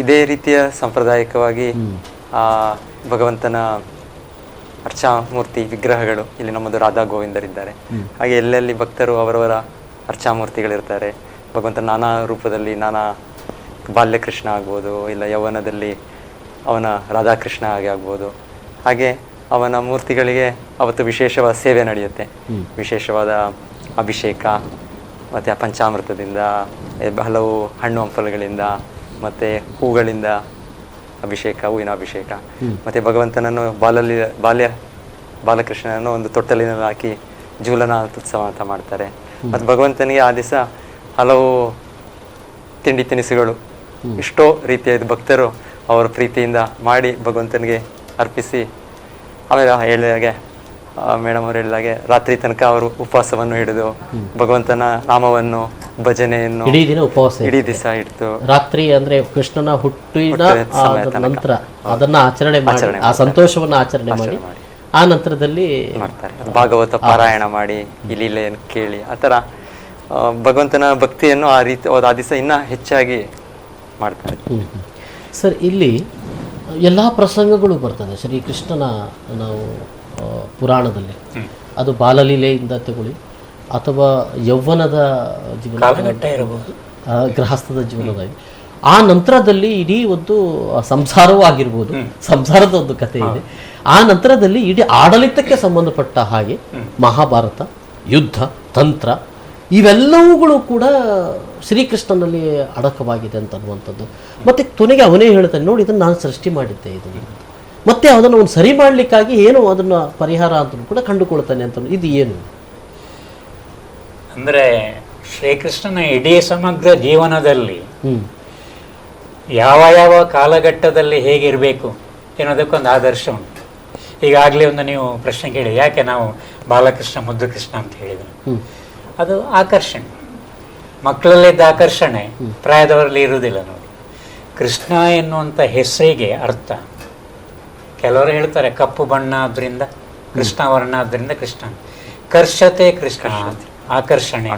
ಇದೇ ರೀತಿಯ ಸಾಂಪ್ರದಾಯಿಕವಾಗಿ ಭಗವಂತನ ಅರ್ಚಾ ಮೂರ್ತಿ ವಿಗ್ರಹಗಳು ಇಲ್ಲಿ ನಮ್ಮದು ರಾಧಾ ಗೋವಿಂದರಿದ್ದಾರೆ. ಹಾಗೆ ಎಲ್ಲೆಲ್ಲಿ ಭಕ್ತರು ಅವರವರ ಅರ್ಚಾ ಮೂರ್ತಿಗಳಿರ್ತಾರೆ. ಭಗವಂತನ ನಾನಾ ರೂಪದಲ್ಲಿ, ನಾನಾ ಬಾಲ್ಯಕೃಷ್ಣ ಆಗ್ಬೋದು, ಇಲ್ಲ ಯೌವನದಲ್ಲಿ ಅವನ ರಾಧಾಕೃಷ್ಣ ಹಾಗೆ ಆಗ್ಬೋದು. ಹಾಗೆ ಅವನ ಮೂರ್ತಿಗಳಿಗೆ ಅವತ್ತು ವಿಶೇಷವಾದ ಸೇವೆ ನಡೆಯುತ್ತೆ. ವಿಶೇಷವಾದ ಅಭಿಷೇಕ ಮತ್ತು ಆ ಪಂಚಾಮೃತದಿಂದ, ಹಲವು ಹಣ್ಣು ಹಂಪಲುಗಳಿಂದ ಮತ್ತು ಹೂಗಳಿಂದ ಅಭಿಷೇಕ, ಹೂವಿನ ಅಭಿಷೇಕ. ಮತ್ತು ಭಗವಂತನನ್ನು ಬಾಲಕೃಷ್ಣನನ್ನು ಒಂದು ತೊಟ್ಟಲಿನಲ್ಲಿ ಹಾಕಿ ಜೂಲನ ಉತ್ಸವ ಅಂತ ಮಾಡ್ತಾರೆ. ಮತ್ತು ಭಗವಂತನಿಗೆ ಆ ದಿವಸ ಹಲವು ತಿಂಡಿ ತಿನಿಸುಗಳು, ಎಷ್ಟೋ ರೀತಿಯ ಭಕ್ತರು ಅವರ ಪ್ರೀತಿಯಿಂದ ಮಾಡಿ ಭಗವಂತನಿಗೆ ಅರ್ಪಿಸಿ, ಆಮೇಲೆ ಹೇಳಿದಾಗೆ ಮೇಡಮ್ ಅವರು ಹೇಳಿದಾಗೆ ರಾತ್ರಿ ತನಕ ಅವರು ಉಪವಾಸವನ್ನು ಹಿಡಿದು ಭಗವಂತನ ನಾಮವನ್ನು, ಭಜನೆಯನ್ನು ಇಡೀ ದಿನ ಉಪವಾಸ, ಇಡೀ ದಿವಸ ಇಡ್ತು. ರಾತ್ರಿ ಅಂದ್ರೆ ಕೃಷ್ಣನ ಹುಟ್ಟಿದ ನಂತರ ಅದನ್ನ ಆಚರಣೆ ಮಾಡಿ, ಆ ಸಂತೋಷವನ್ನು ಆಚರಣೆ ಮಾಡಿ ಆ ನಂತರದಲ್ಲಿ ಮಾಡ್ತಾರೆ. ಭಾಗವತ ಪಾರಾಯಣ ಮಾಡಿ, ಈ ಲೀಲೆಯನ್ನು ಕೇಳಿ, ಆ ಥರ ಭಗವಂತನ ಭಕ್ತಿಯನ್ನು ಆ ರೀತಿ ಆ ದಿವಸ ಇನ್ನೂ ಹೆಚ್ಚಾಗಿ ಮಾಡ್ತಾರೆ. ಸರ್, ಇಲ್ಲಿ ಎಲ್ಲ ಪ್ರಸಂಗಗಳು ಬರ್ತದೆ ಶ್ರೀಕೃಷ್ಣನ ನಾವು ಪುರಾಣದಲ್ಲಿ. ಅದು ಬಾಲಲೀಲೆಯಿಂದ ತಗೊಳ್ಳಿ ಅಥವಾ ಯೌವನದ ಜೀವನ, ಗೃಹಸ್ಥದ ಜೀವನದಾಗಿ, ಆ ನಂತರದಲ್ಲಿ ಇಡೀ ಒಂದು ಸಂಸಾರವೂ ಆಗಿರ್ಬೋದು, ಸಂಸಾರದ ಒಂದು ಕಥೆ ಇದೆ. ಆ ನಂತರದಲ್ಲಿ ಇಡೀ ಆಡಳಿತಕ್ಕೆ ಸಂಬಂಧಪಟ್ಟ ಹಾಗೆ ಮಹಾಭಾರತ, ಯುದ್ಧ, ತಂತ್ರ ಇವೆಲ್ಲವುಗಳು ಕೂಡ ಶ್ರೀಕೃಷ್ಣನಲ್ಲಿ ಅಡಕವಾಗಿದೆ ಅಂತ ಅನ್ನುವಂಥದ್ದು. ಮತ್ತೆ ಕೊನೆಗೆ ಅವನೇ ಹೇಳ್ತಾನೆ, ನೋಡಿ ಇದನ್ನು ನಾನು ಸೃಷ್ಟಿ ಮಾಡಿದ್ದೆ, ಇದನ್ನು ಮತ್ತೆ ಅದನ್ನು ಒಂದು ಸರಿ ಮಾಡಲಿಕ್ಕಾಗಿ ಏನೋ ಅದನ್ನು ಪರಿಹಾರ ಅಂತ ಕೂಡ ಕಂಡುಕೊಳ್ತಾನೆ ಅಂತ. ಇದು ಏನು ಅಂದರೆ ಶ್ರೀಕೃಷ್ಣನ ಇಡೀ ಸಮಗ್ರ ಜೀವನದಲ್ಲಿ ಯಾವ ಯಾವ ಕಾಲಘಟ್ಟದಲ್ಲಿ ಹೇಗಿರಬೇಕು ಎನ್ನೋದಕ್ಕೊಂದು ಆದರ್ಶ ಉಂಟು. ಈಗಾಗಲೇ ಒಂದು ನೀವು ಪ್ರಶ್ನೆ ಕೇಳಿ, ಯಾಕೆ ನಾವು ಬಾಲಕೃಷ್ಣ ಮುದ್ದು ಕೃಷ್ಣ ಅಂತ ಹೇಳಿದ್ರು. ಅದು ಆಕರ್ಷಣೆ, ಮಕ್ಕಳಲ್ಲಿದ್ದ ಆಕರ್ಷಣೆ ಪ್ರಾಯದವರಲ್ಲಿ ಇರುವುದಿಲ್ಲ. ನೋಡಿ, ಕೃಷ್ಣ ಎನ್ನುವಂಥ ಹೆಸರಿಗೆ ಅರ್ಥ, ಕೆಲವರು ಹೇಳ್ತಾರೆ ಕಪ್ಪು ಬಣ್ಣ ಆದ್ರಿಂದ ಕೃಷ್ಣ ವರ್ಣ ಆದ್ರಿಂದ ಕೃಷ್ಣ, ಕರ್ಷತೆ ಕೃಷ್ಣ, ಆಕರ್ಷಣೆ.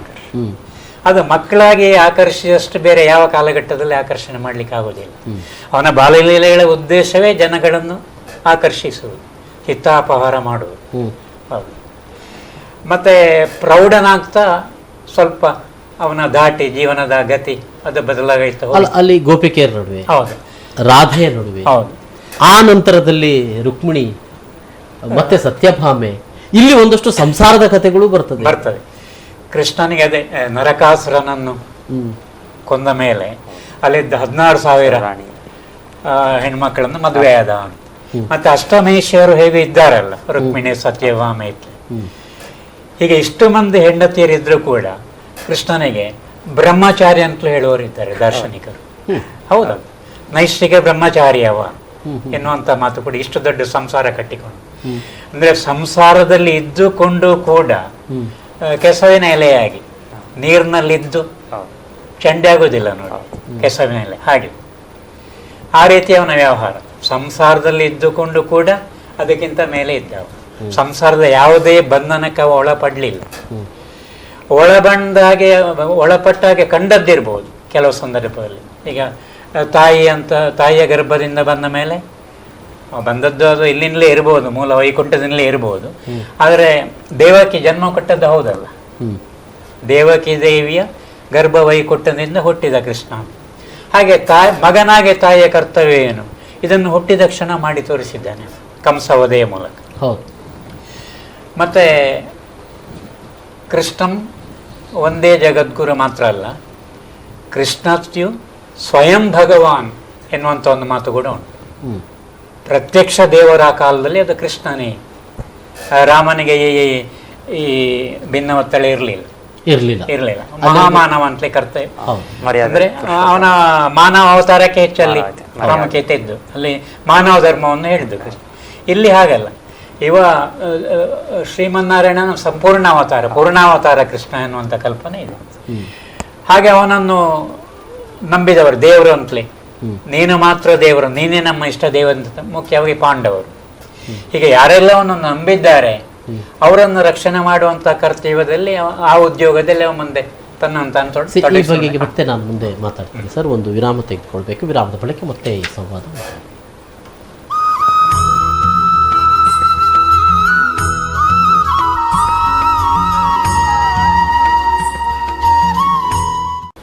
ಅದು ಮಕ್ಕಳಾಗಿ ಆಕರ್ಷಿಸಷ್ಟು ಬೇರೆ ಯಾವ ಕಾಲಘಟ್ಟದಲ್ಲಿ ಆಕರ್ಷಣೆ ಮಾಡ್ಲಿಕ್ಕೆ ಆಗೋದಿಲ್ಲ. ಅವನ ಬಾಲಲೀಲೆಗಳ ಉದ್ದೇಶವೇ ಜನಗಳನ್ನು ಆಕರ್ಷಿಸುವುದು, ಹಿತಾಪಹಾರ ಮಾಡುವುದು. ಹೌದು. ಮತ್ತೆ ಪ್ರೌಢನಾಗ್ತಾ ಸ್ವಲ್ಪ ಅವನ ದಾಟಿ ಜೀವನದ ಗತಿ ಅದು ಬದಲಾಗೈತೆ. ಅಲ್ಲಿ ಗೋಪಿಕೆಯರ ನಡುವೆ, ಹೌದು, ರಾಧೆಯ ನಡುವೆ, ಹೌದು, ಆ ನಂತರದಲ್ಲಿ ರುಕ್ಮಿಣಿ ಮತ್ತೆ ಸತ್ಯಭಾಮೆ, ಇಲ್ಲಿ ಒಂದಷ್ಟು ಸಂಸಾರದ ಕಥೆಗಳು ಬರ್ತದೆ. ಕೃಷ್ಣನಿಗೆ ಅದೇ ನರಕಾಸುರನನ್ನು ಕೊಂದ ಮೇಲೆ ಅಲ್ಲಿದ್ದ 16,000 ಹೆಣ್ಮಕ್ಕಳನ್ನು ಮದುವೆ ಆದ. ಮತ್ತೆ ಅಷ್ಟಮೇಶ್ವರು ಹೇಗೆ ಇದ್ದಾರಲ್ಲ, ರುಕ್ಮಿಣಿ, ಸತ್ಯಭಾಮೆ ಇತ್ತು. ಹೀಗೆ ಇಷ್ಟು ಮಂದಿ ಹೆಂಡತಿಯರಿದ್ರು ಕೂಡ ಕೃಷ್ಣನಿಗೆ ಬ್ರಹ್ಮಚಾರಿ ಅಂತಲೂ ಹೇಳುವವರಿದ್ದಾರೆ ದಾರ್ಶನಿಕರು. ಹೌದಾ, ನೈಷ್ಠಿಕ ಬ್ರಹ್ಮಚಾರಿ ಅವ ಎನ್ನುವಂಥ ಮಾತು ಕೂಡ. ಇಷ್ಟು ದೊಡ್ಡ ಸಂಸಾರ ಕಟ್ಟಿಕೊಂಡು, ಅಂದ್ರೆ ಸಂಸಾರದಲ್ಲಿ ಇದ್ದುಕೊಂಡು ಕೂಡ ಕೆಸವಿನ ಎಲೆಯಾಗಿ ನೀರಿನಲ್ಲಿದ್ದು ಚಂಡೆ ಆಗೋದಿಲ್ಲ ನೋಡಿ, ಕೆಸವಿನ ಎಲೆ ಹಾಗೆ. ಆ ರೀತಿ ಅವನ ವ್ಯವಹಾರ. ಸಂಸಾರದಲ್ಲಿ ಇದ್ದುಕೊಂಡು ಕೂಡ ಅದಕ್ಕಿಂತ ಮೇಲೆ ಇದ್ದವ. ಸಂಸಾರದ ಯಾವುದೇ ಬಂಧನಕ್ಕೆ ಅವ ಒಳಪಡಲಿಲ್ಲ. ಒಳಪಟ್ಟಾಗೆ ಕಂಡದ್ದಿರ್ಬೋದು ಕೆಲವು ಸಂದರ್ಭದಲ್ಲಿ. ಈಗ ತಾಯಿಯ ಗರ್ಭದಿಂದ ಬಂದ ಮೇಲೆ ಬಂದದ್ದು ಅದು ಇಲ್ಲಿಂದಲೇ ಇರ್ಬೋದು, ಮೂಲ ವೈಕುಂಠದಿಂದಲೇ ಇರ್ಬೋದು. ಆದರೆ ದೇವಕಿ ಜನ್ಮ ಕೊಟ್ಟದ್ದು ಹೌದಲ್ಲ, ದೇವಕಿ ದೇವಿಯ ಗರ್ಭ ವೈಕುಂಠದಿಂದ ಹುಟ್ಟಿದ ಕೃಷ್ಣ. ಹಾಗೆ ಮಗನಾಗೆ ತಾಯಿಯ ಕರ್ತವ್ಯ ಏನು, ಇದನ್ನು ಹುಟ್ಟಿದ ಕ್ಷಣ ಮಾಡಿ ತೋರಿಸಿದ್ದಾನೆ ಕಂಸವಧೆಯ ಮೂಲಕ. ಹೌದು. ಮತ್ತೆ ಕೃಷ್ಣಂ ಒಂದೇ ಜಗದ್ಗುರು ಮಾತ್ರ ಅಲ್ಲ, ಕೃಷ್ಣತ್ಯು ಸ್ವಯಂ ಭಗವಾನ್ ಎನ್ನುವಂಥ ಒಂದು ಮಾತು ಕೂಡ ಉಂಟು. ಪ್ರತ್ಯಕ್ಷ ದೇವರ ಕಾಲದಲ್ಲಿ ಅದು ಕೃಷ್ಣನೇ. ರಾಮನಿಗೆ ಈ ಭಿನ್ನವತ್ತಳೆ ಇರಲಿಲ್ಲ, ಮಹಾಮಾನವ ಅಂತಲೇ ಕರ್ತವ್ಯ. ಅಂದ್ರೆ ಅವನ ಮಾನವ ಅವತಾರಕ್ಕೆ ಹೆಚ್ಚಲ್ಲಿ ಪ್ರಾಮುಖ್ಯತೆ ಇದ್ದು ಅಲ್ಲಿ ಮಾನವ ಧರ್ಮವನ್ನು ಹೇಳಿದ್ದು ಕೃಷ್ಣ. ಇಲ್ಲಿ ಹಾಗಲ್ಲ. ಇವ ಶ್ರೀಮನ್ನಾರಾಯಣನ ಸಂಪೂರ್ಣ ಅವತಾರ, ಪೂರ್ಣಾವತಾರ ಕೃಷ್ಣ ಎನ್ನುವಂಥ ಕಲ್ಪನೆ ಇದೆ. ಹಾಗೆ ಅವನನ್ನು ನಂಬಿದವರು ದೇವರು ಅಂತಲೇ, ನೀನು ಮಾತ್ರ ದೇವರು, ನೀನೇ ನಮ್ಮ ಇಷ್ಟ ದೇವರು ಅಂತ ಮುಖ್ಯವಾಗಿ ಪಾಂಡವರು. ಹೀಗೆ ಯಾರೆಲ್ಲ ಅವನನ್ನು ನಂಬಿದ್ದಾರೆ ಅವರನ್ನು ರಕ್ಷಣೆ ಮಾಡುವಂಥ ಕರ್ತವ್ಯದಲ್ಲಿ ಆ ಉದ್ಯೋಗದಲ್ಲಿ ಅವ ಮುಂದೆ ತನ್ನನ್ನು ತಾನು ಈ ಬಗೆಗೆ ಮತ್ತೆ ನಾನು ಮುಂದೆ ಮಾತಾಡ್ತೀನಿ ಸರ್. ಒಂದು ವಿರಾಮ ತೆಗೆದುಕೊಳ್ಬೇಕು. ವಿರಾಮದ ಬಳಿಕ ಮತ್ತೆ ಈ ಸಂವಾದ.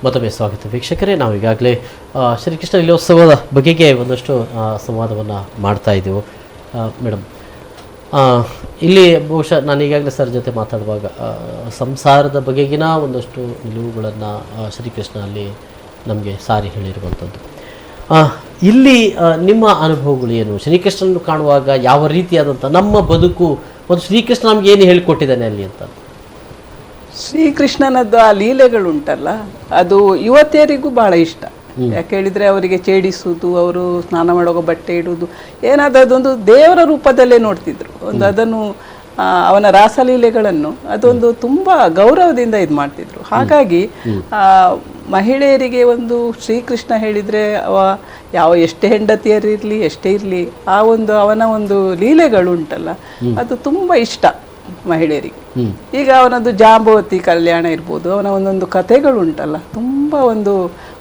ಮತ್ತೊಮ್ಮೆ ಸ್ವಾಗತ ವೀಕ್ಷಕರೇ. ನಾವು ಈಗಾಗಲೇ ಶ್ರೀಕೃಷ್ಣ ಲೀಲೋತ್ಸವದ ಬಗೆಗೆ ಒಂದಷ್ಟು ಸಂವಾದವನ್ನು ಮಾಡ್ತಾ ಇದ್ದೆವು. ಮೇಡಮ್, ಇಲ್ಲಿ ಬಹುಶಃ ನಾನು ಈಗಾಗಲೇ ಸರ್ ಜೊತೆ ಮಾತಾಡುವಾಗ ಸಂಸಾರದ ಬಗೆಗಿನ ಒಂದಷ್ಟು ನಿಲುವುಗಳನ್ನು ಶ್ರೀಕೃಷ್ಣ ಅಲ್ಲಿ ನಮಗೆ ಸಾರಿ ಹೇಳಿರುವಂಥದ್ದು. ಇಲ್ಲಿ ನಿಮ್ಮ ಅನುಭವಗಳು ಏನು? ಶ್ರೀಕೃಷ್ಣನ ಕಾಣುವಾಗ ಯಾವ ರೀತಿಯಾದಂಥ ನಮ್ಮ ಬದುಕು ಮತ್ತು ಶ್ರೀಕೃಷ್ಣ ನಮ್ಗೆ ಏನು ಹೇಳಿಕೊಟ್ಟಿದ್ದಾನೆ ಅಲ್ಲಿ ಅಂತ? ಶ್ರೀಕೃಷ್ಣನದ್ದು ಆ ಲೀಲೆಗಳುಂಟಲ್ಲ, ಅದು ಯುವತಿಯರಿಗೂ ಬಹಳ ಇಷ್ಟ. ಯಾಕೆ ಹೇಳಿದ್ರೆ ಅವರಿಗೆ ಚೇಡಿಸುವುದು, ಅವರು ಸ್ನಾನ ಮಾಡುವಾಗ ಬಟ್ಟೆ ಇಡುವುದು, ಏನಾದರೂ ಅದೊಂದು ದೇವರ ರೂಪದಲ್ಲೇ ನೋಡ್ತಿದ್ರು. ಒಂದು ಅದನ್ನು ಅವನ ರಾಸಲೀಲೆಗಳನ್ನು ಅದೊಂದು ತುಂಬ ಗೌರವದಿಂದ ಇದು ಮಾಡ್ತಿದ್ರು. ಹಾಗಾಗಿ ಮಹಿಳೆಯರಿಗೆ ಒಂದು ಶ್ರೀಕೃಷ್ಣ ಹೇಳಿದರೆ ಅವ ಎಷ್ಟೇ ಹೆಂಡತಿಯರಿರಲಿ ಎಷ್ಟೇ ಇರಲಿ, ಆ ಒಂದು ಅವನ ಒಂದು ಲೀಲೆಗಳುಂಟಲ್ಲ ಅದು ತುಂಬ ಇಷ್ಟ ಮಹಿಳೆಯರಿಗೆ. ಈಗ ಅವನದ್ದು ಜಾಂಬವತಿ ಕಲ್ಯಾಣ ಇರ್ಬೋದು, ಅವನ ಒಂದೊಂದು ಕಥೆಗಳುಂಟಲ್ಲ ತುಂಬ ಒಂದು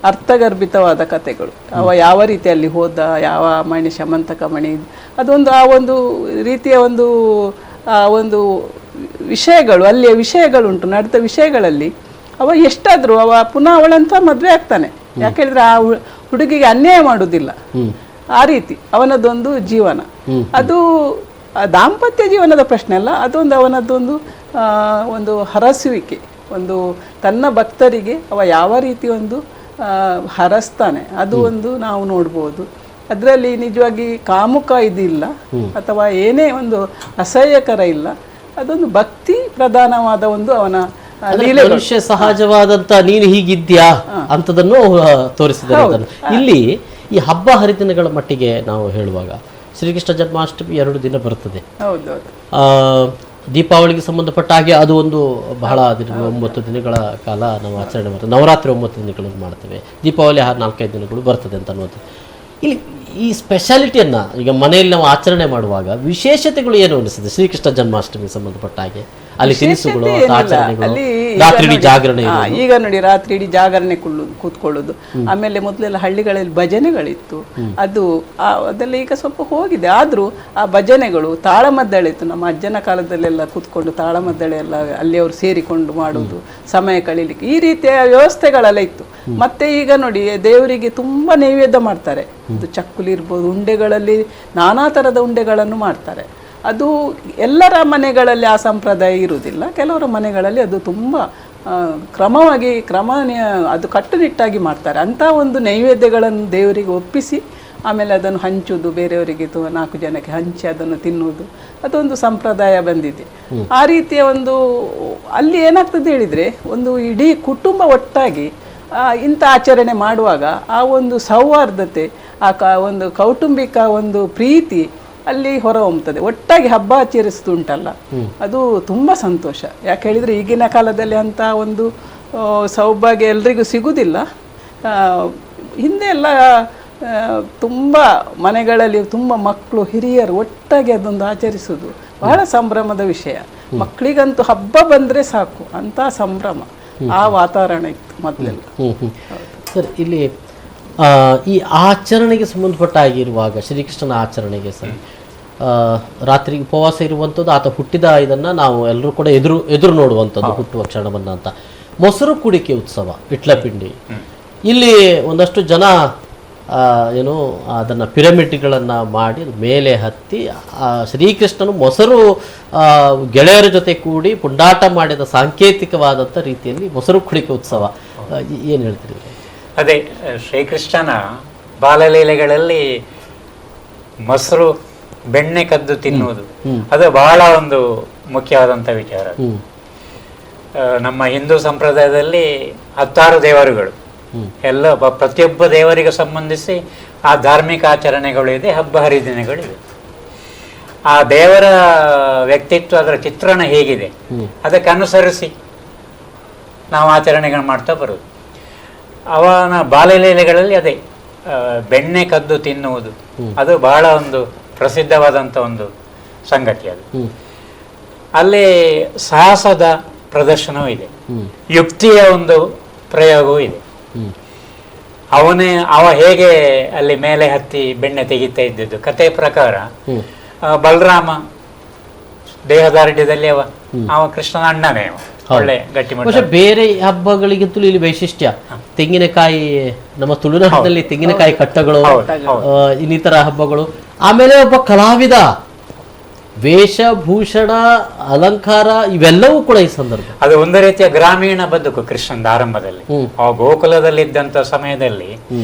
ಅರ್ಥಗರ್ಭಿತವಾದ ಕಥೆಗಳು. ಅವ ಯಾವ ರೀತಿಯಲ್ಲಿ ಹೋದ, ಯಾವ ಮಣಿ ಶಮಂತಕ ಮಣಿ, ಅದೊಂದು ಆ ಒಂದು ರೀತಿಯ ಒಂದು ವಿಷಯಗಳು, ಅಲ್ಲಿಯ ವಿಷಯಗಳುಂಟು, ನಡೆದ ವಿಷಯಗಳಲ್ಲಿ ಅವ ಎಷ್ಟಾದರೂ ಅವ ಪುನಃ ಅವಳಂತ ಮದುವೆ ಆಗ್ತಾನೆ. ಯಾಕೆ ಹೇಳಿದ್ರೆ ಆ ಹುಡುಗಿಗೆ ಅನ್ಯಾಯ ಮಾಡುವುದಿಲ್ಲ. ಆ ರೀತಿ ಅವನದೊಂದು ಜೀವನ, ಅದು ದಾಂಪತ್ಯ ಜೀವನದ ಪ್ರಶ್ನೆ ಅಲ್ಲ, ಅದೊಂದು ಅವನದ್ದೊಂದು ಒಂದು ಹರಸುವಿಕೆ, ಒಂದು ತನ್ನ ಭಕ್ತರಿಗೆ ಅವ ಯಾವ ರೀತಿ ಒಂದು ಹರಸ್ತಾನೆ, ಅದು ಒಂದು ನಾವು ನೋಡ್ಬೋದು. ಅದರಲ್ಲಿ ನಿಜವಾಗಿ ಕಾಮುಕ ಇದಿಲ್ಲ ಅಥವಾ ಏನೇ ಒಂದು ಅಸಹ್ಯಕರ ಇಲ್ಲ, ಅದೊಂದು ಭಕ್ತಿ ಪ್ರಧಾನವಾದ ಒಂದು ಅವನ ಮನುಷ್ಯ ಸಹಜವಾದಂತ ನೀನು ಹೀಗಿದ್ಯಾ ಅಂತದನ್ನು ತೋರಿಸಿದ್ದಾರೆ. ಇಲ್ಲಿ ಈ ಹಬ್ಬ ಹರಿದಿನಗಳ ಮಟ್ಟಿಗೆ ನಾವು ಹೇಳುವಾಗ ಶ್ರೀಕೃಷ್ಣ ಜನ್ಮಾಷ್ಟಮಿ 2 ದಿನ ಬರ್ತದೆ. ದೀಪಾವಳಿಗೆ ಸಂಬಂಧಪಟ್ಟ ಹಾಗೆ ಅದು ಒಂದು ಬಹಳ 9 ದಿನಗಳ ಕಾಲ ನಾವು ಆಚರಣೆ ಮಾಡ್ತೇವೆ. ನವರಾತ್ರಿ 9 ದಿನಗಳನ್ನು ಮಾಡ್ತೇವೆ. ದೀಪಾವಳಿ 4-5 ದಿನಗಳು ಬರ್ತದೆ ಅಂತ ಅನ್ನೋದು. ಇಲ್ಲಿ ಈ ಸ್ಪೆಷಾಲಿಟಿಯನ್ನು ಈಗ ಮನೆಯಲ್ಲಿ ನಾವು ಆಚರಣೆ ಮಾಡುವಾಗ ವಿಶೇಷತೆಗಳು ಏನು ಅನಿಸ್ತದೆ ಶ್ರೀಕೃಷ್ಣ ಜನ್ಮಾಷ್ಟಮಿಗೆ ಸಂಬಂಧಪಟ್ಟ ಹಾಗೆ? ಅಲ್ಲಿ ತಿನಿಸುಗಳು, ಆಚರಣೆಗಳು, ರಾತ್ರಿ ಇಡೀ ಜಾಗರಣೆ. ಈಗ ನೋಡಿ, ರಾತ್ರಿ ಇಡೀ ಜಾಗರಣೆ ಕೂತ್ಕೊಳ್ಳೋದು. ಆಮೇಲೆ ಮೊದಲೆಲ್ಲ ಹಳ್ಳಿಗಳಲ್ಲಿ ಭಜನೆಗಳಿತ್ತು, ಅದೆಲ್ಲ ಈಗ ಸ್ವಲ್ಪ ಹೋಗಿದೆ. ಆದರೂ ಆ ಭಜನೆಗಳು, ತಾಳಮದ್ದಳೆ ಇತ್ತು. ನಮ್ಮ ಅಜ್ಜನ ಕಾಲದಲ್ಲೆಲ್ಲ ಕೂತ್ಕೊಂಡು ತಾಳಮದ್ದಳೆ ಎಲ್ಲ ಅಲ್ಲಿ ಅವರು ಸೇರಿಕೊಂಡು ಮಾಡುವುದು, ಸಮಯ ಕಳೀಲಿಕ್ಕೆ, ಈ ರೀತಿಯ ವ್ಯವಸ್ಥೆಗಳೆಲ್ಲ ಇತ್ತು. ಮತ್ತೆ ಈಗ ನೋಡಿ, ದೇವರಿಗೆ ತುಂಬಾ ನೈವೇದ್ಯ ಮಾಡ್ತಾರೆ. ಅದು ಚಕ್ಕುಲಿ ಇರ್ಬೋದು, ಉಂಡೆಗಳಲ್ಲಿ ನಾನಾ ಥರದ ಉಂಡೆಗಳನ್ನು ಮಾಡ್ತಾರೆ. ಅದು ಎಲ್ಲರ ಮನೆಗಳಲ್ಲಿ ಆ ಸಂಪ್ರದಾಯ ಇರುವುದಿಲ್ಲ. ಕೆಲವರ ಮನೆಗಳಲ್ಲಿ ಅದು ತುಂಬ ಅದು ಕಟ್ಟುನಿಟ್ಟಾಗಿ ಮಾಡ್ತಾರೆ. ಅಂಥ ಒಂದು ನೈವೇದ್ಯಗಳನ್ನು ದೇವರಿಗೆ ಒಪ್ಪಿಸಿ ಆಮೇಲೆ ಅದನ್ನು ಹಂಚುವುದು, ಬೇರೆಯವರಿಗೆ 4 ಜನಕ್ಕೆ ಹಂಚಿ ಅದನ್ನು ತಿನ್ನುವುದು, ಅದೊಂದು ಸಂಪ್ರದಾಯ ಬಂದಿದೆ. ಆ ರೀತಿಯ ಒಂದು ಅಲ್ಲಿ ಏನಾಗ್ತದೆ ಹೇಳಿದರೆ, ಒಂದು ಇಡೀ ಕುಟುಂಬ ಒಟ್ಟಾಗಿ ಇಂಥ ಆಚರಣೆ ಮಾಡುವಾಗ ಆ ಒಂದು ಸೌಹಾರ್ದತೆ, ಒಂದು ಕೌಟುಂಬಿಕ ಒಂದು ಪ್ರೀತಿ ಅಲ್ಲಿ ಹೊರಹೊಮ್ಮುತ್ತದೆ. ಒಟ್ಟಾಗಿ ಹಬ್ಬ ಆಚರಿಸುತ್ತುಂಟಲ್ಲ, ಅದು ತುಂಬ ಸಂತೋಷ. ಯಾಕೆ ಹೇಳಿದರೆ ಈಗಿನ ಕಾಲದಲ್ಲಿ ಅಂಥ ಒಂದು ಸೌಭಾಗ್ಯ ಎಲ್ರಿಗೂ ಸಿಗುವುದಿಲ್ಲ. ಹಿಂದೆ ಎಲ್ಲ ತುಂಬ ಮನೆಗಳಲ್ಲಿ ತುಂಬ ಮಕ್ಕಳು ಹಿರಿಯರು ಒಟ್ಟಾಗಿ ಅದೊಂದು ಆಚರಿಸೋದು ಬಹಳ ಸಂಭ್ರಮದ ವಿಷಯ. ಮಕ್ಕಳಿಗಂತೂ ಹಬ್ಬ ಬಂದರೆ ಸಾಕು ಅಂತ ಸಂಭ್ರಮ, ಆ ವಾತಾವರಣ ಇತ್ತು ಮೊದಲೆಲ್ಲ. ಸರ್, ಇಲ್ಲಿ ಈ ಆಚರಣೆಗೆ ಸಂಬಂಧಪಟ್ಟ ಆಗಿರುವಾಗ ಶ್ರೀಕೃಷ್ಣನ ಆಚರಣೆಗೆ ಸರ್ ರಾತ್ರಿ ಉಪವಾಸ ಇರುವಂಥದ್ದು, ಆತ ಹುಟ್ಟಿದ ಇದನ್ನು ನಾವು ಎಲ್ಲರೂ ಕೂಡ ಎದುರು ನೋಡುವಂಥದ್ದು ಹುಟ್ಟುವ ಕ್ಷಣವನ್ನು ಅಂತ. ಮೊಸರು ಕುಡಿಕೆ ಉತ್ಸವ, ವಿಟ್ಲಪಿಂಡಿ, ಇಲ್ಲಿ ಒಂದಷ್ಟು ಜನ ಏನು ಅದನ್ನು ಪಿರಮಿಡ್ಗಳನ್ನು ಮಾಡಿ ಮೇಲೆ ಹತ್ತಿ ಶ್ರೀಕೃಷ್ಣನು ಮೊಸರು ಗೆಳೆಯರ ಜೊತೆ ಕೂಡಿ ಪುಂಡಾಟ ಮಾಡಿದ ಸಾಂಕೇತಿಕವಾದಂಥ ರೀತಿಯಲ್ಲಿ ಮೊಸರು ಕುಡಿಕೆ ಉತ್ಸವ. ಏನು ಹೇಳ್ತೀರಿ? ಅದೇ ಶ್ರೀಕೃಷ್ಣನ ಬಾಲಲೀಲೆಗಳಲ್ಲಿ ಮೊಸರು ಬೆಣ್ಣೆ ಕದ್ದು ತಿನ್ನುವುದು ಅದು ಬಹಳ ಒಂದು ಮುಖ್ಯವಾದಂಥ ವಿಚಾರ. ನಮ್ಮ ಹಿಂದೂ ಸಂಪ್ರದಾಯದಲ್ಲಿ 16 ದೇವರುಗಳು ಎಲ್ಲ, ಪ್ರತಿಯೊಬ್ಬ ದೇವರಿಗೆ ಸಂಬಂಧಿಸಿ ಆ ಧಾರ್ಮಿಕ ಆಚರಣೆಗಳು ಇದೆ, ಹಬ್ಬ ಹರಿದಿನಗಳಿವೆ. ಆ ದೇವರ ವ್ಯಕ್ತಿತ್ವ, ಅದರ ಚಿತ್ರಣ ಹೇಗಿದೆ ಅದಕ್ಕೆ ಅನುಸರಿಸಿ ನಾವು ಆಚರಣೆಗಳು ಮಾಡ್ತಾ ಬರೋದು. ಅವನ ಬಾಲ್ಯಲೀಲೆಗಳಲ್ಲಿ ಅದೇ ಬೆಣ್ಣೆ ಕದ್ದು ತಿನ್ನುವುದು, ಅದು ಬಹಳ ಒಂದು ಪ್ರಸಿದ್ಧವಾದಂಥ ಒಂದು ಸಂಗತಿ. ಅದು ಅಲ್ಲಿ ಸಾಹಸದ ಪ್ರದರ್ಶನವೂ ಇದೆ, ಯುಕ್ತಿಯ ಒಂದು ಪ್ರಯೋಗವೂ ಇದೆ. ಅವ ಹೇಗೆ ಅಲ್ಲಿ ಮೇಲೆ ಹತ್ತಿ ಬೆಣ್ಣೆ ತೆಗಿತಾ ಇದ್ದದ್ದು ಕತೆ ಪ್ರಕಾರ, ಬಲರಾಮ ದೇಹದಾರ್ಢ್ಯದಲ್ಲಿ ಅವ ಕೃಷ್ಣನ ಅಣ್ಣನೇ, ಒಳ್ಳೆ ಗಟ್ಟಿ പക്ഷെ ಬೇರೆ ಹಬ್ಬಗಳಿಗಿಂತಲೂ ಇಲ್ಲಿ ವೈಶಿಷ್ಟ್ಯ ತೆಂಗಿನಕಾಯಿ, ನಮ್ಮ ತುಳುನಾಡಿನಲ್ಲಿ ತೆಂಗಿನಕಾಯಿ ಕಟ್ಟಗಳು, ಇನ್ನಿತರ ಹಬ್ಬಗಳು. ಆಮೇಲೆ ಒಬ್ಬ ಕಲಾವಿದ, ವೇಷಭೂಷಣ, ಅಲಂಕಾರ ಇವೆಲ್ಲವೂ ಕೂಡ ಈ ಸಂದರ್ಭ. ಅದು ಒಂದು ರೀತಿಯ ಗ್ರಾಮೀಣ ಬದುಕು ಕೃಷ್ಣನ ಆರಂಭದಲ್ಲಿ. ಆ ಗೋಕುಲದಲ್ಲಿದ್ದಂತ ಸಮಯದಲ್ಲಿ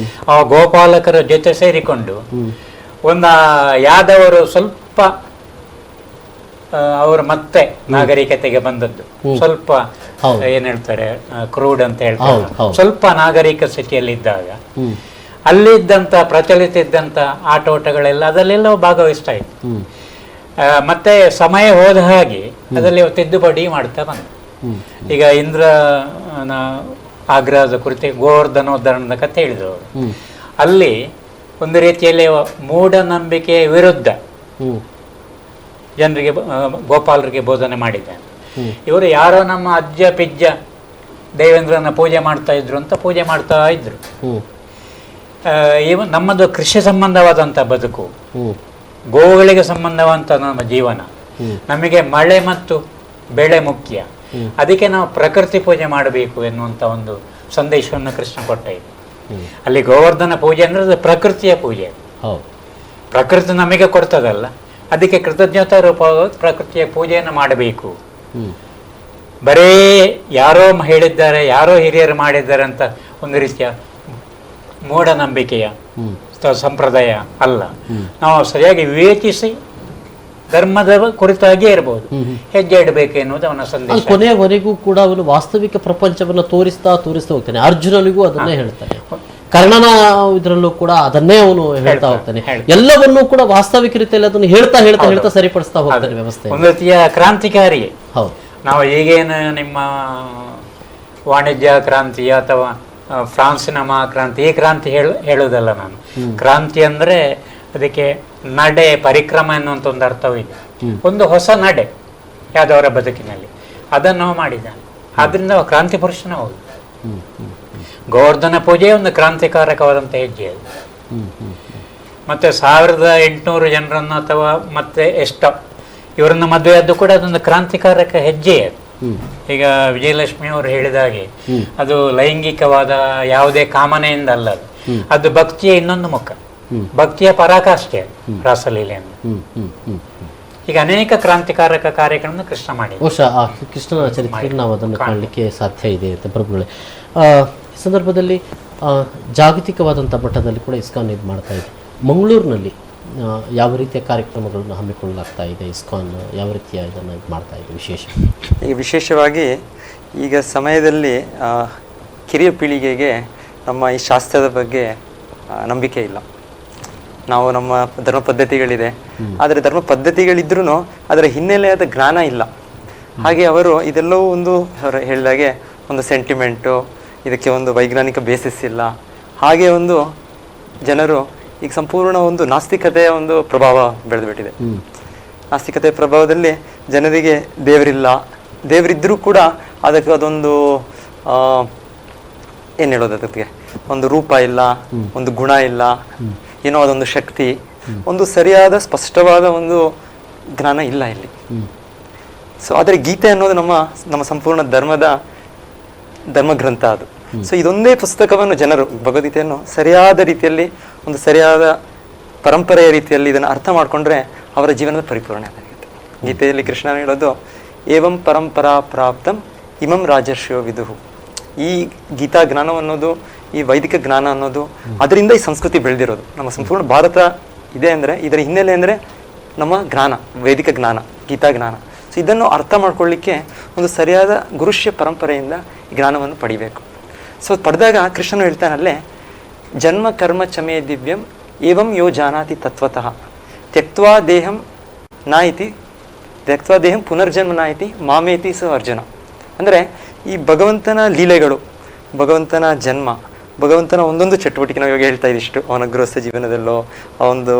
ಆ ಗೋಪಾಲಕರ ಜೊತೆ ಸೇರಿಕೊಂಡು ಯಾದವರು ಸ್ವಲ್ಪ ಅವರು ಮತ್ತೆ ನಾಗರಿಕತೆಗೆ ಬಂದದ್ದು, ಸ್ವಲ್ಪ ಏನ್ ಹೇಳ್ತಾರೆ ಕ್ರೂಡ್ ಅಂತ ಹೇಳ್ತಾರೆ, ಸ್ವಲ್ಪ ನಾಗರಿಕ ಸ್ಥಿತಿಯಲ್ಲಿದ್ದಾಗ ಅಲ್ಲಿದ್ದಂತ ಪ್ರಚಲಿತ ಇದ್ದಂತ ಆಟೋಟಗಳೆಲ್ಲ ಅದರಲ್ಲೆಲ್ಲ ಭಾಗವಹಿಸ್ತಾ ಇತ್ತು. ಮತ್ತೆ ಸಮಯ ಹೋದ ಹಾಗೆ ಅದರಲ್ಲಿ ತಿದ್ದುಪಡಿ ಮಾಡ್ತಾ ಬಂದ. ಈಗ ಇಂದ್ರನ ಆಗ್ರಹದ ಕುರಿತು ಗೋವರ್ಧನೋದ್ಧರಣದ ಕಥೆ ಹೇಳಿದವರು, ಅಲ್ಲಿ ಒಂದು ರೀತಿಯಲ್ಲಿ ಮೂಢನಂಬಿಕೆಯ ವಿರುದ್ಧ ಜನರಿಗೆ, ಗೋಪಾಲರಿಗೆ ಬೋಧನೆ ಮಾಡಿದ್ದಾನೆ. ಇವರು ಯಾರೋ ನಮ್ಮ ಅಜ್ಜ ಪಿಜ್ಜ ದೇವೇಂದ್ರನ ಪೂಜೆ ಮಾಡ್ತಾ ಇದ್ರು ಅಂತ ಪೂಜೆ ಮಾಡ್ತಾ ಇದ್ರು. ನಮ್ಮದು ಕೃಷಿ ಸಂಬಂಧವಾದಂಥ ಬದುಕು, ಗೋವುಗಳಿಗೆ ಸಂಬಂಧವಂತ ನಮ್ಮ ಜೀವನ, ನಮಗೆ ಮಳೆ ಮತ್ತು ಬೆಳೆ ಮುಖ್ಯ, ಅದಕ್ಕೆ ನಾವು ಪ್ರಕೃತಿ ಪೂಜೆ ಮಾಡಬೇಕು ಎನ್ನುವಂಥ ಒಂದು ಸಂದೇಶವನ್ನು ಕೃಷ್ಣ ಕೊಟ್ಟ ಇದೆ. ಅಲ್ಲಿ ಗೋವರ್ಧನ ಪೂಜೆ ಅಂದ್ರೆ ಅದು ಪ್ರಕೃತಿಯ ಪೂಜೆ. ಪ್ರಕೃತಿ ನಮಗೆ ಕೊಡ್ತದಲ್ಲ, ಅದಕ್ಕೆ ಕೃತಜ್ಞತಾ ರೂಪವಾಗಿ ಪ್ರಕೃತಿಯ ಪೂಜೆಯನ್ನು ಮಾಡಬೇಕು. ಬರೇ ಯಾರೋ ಹೇಳಿದ್ದಾರೆ, ಯಾರೋ ಹಿರಿಯರು ಮಾಡಿದ್ದಾರೆ ಅಂತ ಒಂದು ರೀತಿಯ ಮೂಢನಂಬಿಕೆಯ ಸಂಪ್ರದಾಯ ಅಲ್ಲ. ನಾವು ಸರಿಯಾಗಿ ವಿವೇಚಿಸಿ ಧರ್ಮದ ಕುರಿತಾಗಿಯೇ ಇರಬಹುದು ಹೆಜ್ಜೆ ಇಡಬೇಕು ಎನ್ನುವುದು ಅವನ ಸಂದೇಶ. ಕೊನೆಯವರೆಗೂ ಕೂಡ ಅವನು ವಾಸ್ತವಿಕ ಪ್ರಪಂಚವನ್ನು ತೋರಿಸ್ತಾ ಹೋಗ್ತಾನೆ. ಅರ್ಜುನನಿಗೂ ಅದನ್ನೇ ಹೇಳ್ತಾನೆ, ಕರ್ಣನ ಇದರಲ್ಲೂ ಕೂಡ ಅದನ್ನೇ ಅವನು ಹೇಳ್ತಾ ಹೋಗ್ತಾನೆ. ಎಲ್ಲವನ್ನೂ ಕೂಡ ವಾಸ್ತವಿಕ ರೀತಿಯಲ್ಲಿ ಅದನ್ನು ಹೇಳ್ತಾ ಸರಿಪಡಿಸ್ತಾ ಹೋಗ್ತಾನೆ ವ್ಯವಸ್ಥೆ. ಒಂದು ರೀತಿಯ ಕ್ರಾಂತಿಕಾರಿ. ಹೌದು, ನಾವು ಈಗೇನು ನಿಮ್ಮ ವಾಣಿಜ್ಯ ಕ್ರಾಂತಿ ಅಥವಾ ಫ್ರಾನ್ಸಿನ ಮಹಾಕ್ರಾಂತಿ, ಈ ಕ್ರಾಂತಿ ಹೇಳುವುದಲ್ಲ ನಾನು. ಕ್ರಾಂತಿ ಅಂದ್ರೆ ಅದಕ್ಕೆ ನಡೆ, ಪರಿಕ್ರಮ ಎನ್ನುವಂತ ಒಂದು ಅರ್ಥವೂ ಇದೆ. ಒಂದು ಹೊಸ ನಡೆ ಯಾದವರ ಬದುಕಿನಲ್ಲಿ ಅದನ್ನು ಮಾಡಿದ್ದಾನೆ. ಆದ್ರಿಂದ ಕ್ರಾಂತಿ ಪುರುಷನ ಹೌದು. ಗೋವರ್ಧನ ಪೂಜೆ ಒಂದು ಕ್ರಾಂತಿಕಾರಕವಾದಂಥ ಹೆಜ್ಜೆ ಅದು. ಮತ್ತೆ 1800 ಜನರನ್ನು ಅಥವಾ ಮತ್ತೆ ಎಷ್ಟೋ ಇವರನ್ನು ಮದುವೆಯದ್ದು ಕೂಡ ಅದೊಂದು ಕ್ರಾಂತಿಕಾರಕ ಹೆಜ್ಜೆ ಅದು. ಈಗ ವಿಜಯಲಕ್ಷ್ಮಿ ಅವರು ಹೇಳಿದಾಗೆ ಅದು ಲೈಂಗಿಕವಾದ ಯಾವುದೇ ಕಾಮನೆಯಿಂದ ಅಲ್ಲ, ಅದು ಭಕ್ತಿಯ ಇನ್ನೊಂದು ಮುಖ, ಭಕ್ತಿಯ ಪರಾಕಾಷ್ಠೆ ರಾಸಲೀಲೆಯನ್ನು. ಈಗ ಅನೇಕ ಕ್ರಾಂತಿಕಾರಕ ಕಾರ್ಯಕ್ರಮ ಕೃಷ್ಣ ಮಾಡಿ, ಬಹುಶಃ ಆ ಕೃಷ್ಣನ ಚರಿತ್ರೆಗೆ ನಾವು ಅದನ್ನು ಕಾಣಲಿಕ್ಕೆ ಸಾಧ್ಯ ಇದೆ ಅಂತ ಪ್ರಭುಗಳೇ. ಈ ಸಂದರ್ಭದಲ್ಲಿ ಜಾಗತಿಕವಾದಂಥ ಮಟ್ಟದಲ್ಲಿ ಕೂಡ ಇಸ್ಕಾನ್ ಇದು ಮಾಡ್ತಾ ಇದೆ. ಮಂಗಳೂರಿನಲ್ಲಿ ಯಾವ ರೀತಿಯ ಕಾರ್ಯಕ್ರಮಗಳನ್ನು ಹಮ್ಮಿಕೊಳ್ಳಲಾಗ್ತಾ ಇದೆ? ಇಸ್ಕಾನ್ ಯಾವ ರೀತಿಯ ಇದನ್ನು ಇದು ಮಾಡ್ತಾ ಇದೆ ಈಗ ವಿಶೇಷವಾಗಿ ಈಗ ಸಮಯದಲ್ಲಿ ಕಿರಿಯ ಪೀಳಿಗೆಗೆ ನಮ್ಮ ಈ ಶಾಸ್ತ್ರದ ಬಗ್ಗೆ ನಂಬಿಕೆ ಇಲ್ಲ. ನಾವು ನಮ್ಮ ಧರ್ಮ ಪದ್ಧತಿಗಳಿದೆ, ಆದರೆ ಧರ್ಮ ಪದ್ಧತಿಗಳಿದ್ರೂ ಅದರ ಹಿನ್ನೆಲೆಯಾದ ಜ್ಞಾನ ಇಲ್ಲ. ಹಾಗೆ ಅವರು ಇದೆಲ್ಲವೂ ಒಂದು ಹೇಳಿದಾಗೆ ಒಂದು ಸೆಂಟಿಮೆಂಟು, ಇದಕ್ಕೆ ಒಂದು ವೈಜ್ಞಾನಿಕ ಬೇಸಿಸ್ ಇಲ್ಲ. ಹಾಗೆ ಒಂದು ಜನರು ಈಗ ಸಂಪೂರ್ಣ ಒಂದು ನಾಸ್ತಿಕತೆಯ ಒಂದು ಪ್ರಭಾವ ಬೆಳೆದುಬಿಟ್ಟಿದೆ. ನಾಸ್ತಿಕತೆಯ ಪ್ರಭಾವದಲ್ಲಿ ಜನರಿಗೆ ದೇವರಿದ್ದರೂ ಕೂಡ ಅದಕ್ಕೆ ಅದೊಂದು ಏನು ಹೇಳೋದು, ಅದಕ್ಕೆ ಒಂದು ರೂಪ ಇಲ್ಲ, ಒಂದು ಗುಣ ಇಲ್ಲ, ಏನೋ ಅದೊಂದು ಶಕ್ತಿ, ಒಂದು ಸರಿಯಾದ ಸ್ಪಷ್ಟವಾದ ಒಂದು ಜ್ಞಾನ ಇಲ್ಲ ಇಲ್ಲಿ. ಸೊ ಆದರೆ ಗೀತೆ ಅನ್ನೋದು ನಮ್ಮ ಸಂಪೂರ್ಣ ಧರ್ಮ ಗ್ರಂಥ ಅದು. ಸೊ ಇದೊಂದೇ ಪುಸ್ತಕವನ್ನು ಜನರು ಭಗವದ್ಗೀತೆಯನ್ನು ಸರಿಯಾದ ರೀತಿಯಲ್ಲಿ, ಒಂದು ಸರಿಯಾದ ಪರಂಪರೆಯ ರೀತಿಯಲ್ಲಿ ಇದನ್ನು ಅರ್ಥ ಮಾಡಿಕೊಂಡ್ರೆ ಅವರ ಜೀವನದ ಪರಿಪೂರ್ಣೆ ಆಗುತ್ತೆ. ಗೀತೆಯಲ್ಲಿ ಕೃಷ್ಣ ಹೇಳೋದು ಏವಂ ಪರಂಪರಾ ಪ್ರಾಪ್ತಂ ಇಮಂ ರಾಜರ್ಷಿಯೋ ವಿದುಹು. ಈ ಗೀತಾ ಜ್ಞಾನ ಅನ್ನೋದು, ಈ ವೈದಿಕ ಜ್ಞಾನ ಅನ್ನೋದು, ಅದರಿಂದ ಈ ಸಂಸ್ಕೃತಿ ಬೆಳೆದಿರೋದು. ನಮ್ಮ ಸಂಪೂರ್ಣ ಭಾರತ ಇದೆ ಅಂದರೆ ಇದರ ಹಿನ್ನೆಲೆ ಅಂದರೆ ನಮ್ಮ ಜ್ಞಾನ, ವೇದಿಕ ಜ್ಞಾನ, ಗೀತಾ ಜ್ಞಾನ. ಸೊ ಇದನ್ನು ಅರ್ಥ ಮಾಡ್ಕೊಳ್ಳಿಕ್ಕೆ ಒಂದು ಸರಿಯಾದ ಗುರುಷ್ಯ ಪರಂಪರೆಯಿಂದ ಈ ಜ್ಞಾನವನ್ನು ಪಡಿಬೇಕು. ಸೊ ಪಡೆದಾಗ ಕೃಷ್ಣನು ಹೇಳ್ತಾನಲ್ಲೇ, ಜನ್ಮ ಕರ್ಮ ಚಮೇ ದಿವ್ಯಂ ಏವಂ ಯೋ ಜಾನಾತಿ ತತ್ವತಃ ತ್ಯಕ್ತ್ವಾ ದೇಹಂ ನಾಯಿತಿ ತ್ಯಕ್ವಾ ದೇಹಂ ಪುನರ್ಜನ್ಮ ನಾಯಿತಿ ಮಾಮೇತಿ ಸ ಅರ್ಜುನ. ಅಂದರೆ ಈ ಭಗವಂತನ ಲೀಲೆಗಳು, ಭಗವಂತನ ಜನ್ಮ, ಭಗವಂತನ ಒಂದೊಂದು ಚಟುವಟಿಕೆ, ನಾವು ಇವಾಗ ಹೇಳ್ತಾ ಇದಿಷ್ಟು ಅವನ ಗೃಹಸ್ಥ ಜೀವನದಲ್ಲೋ, ಆ ಒಂದು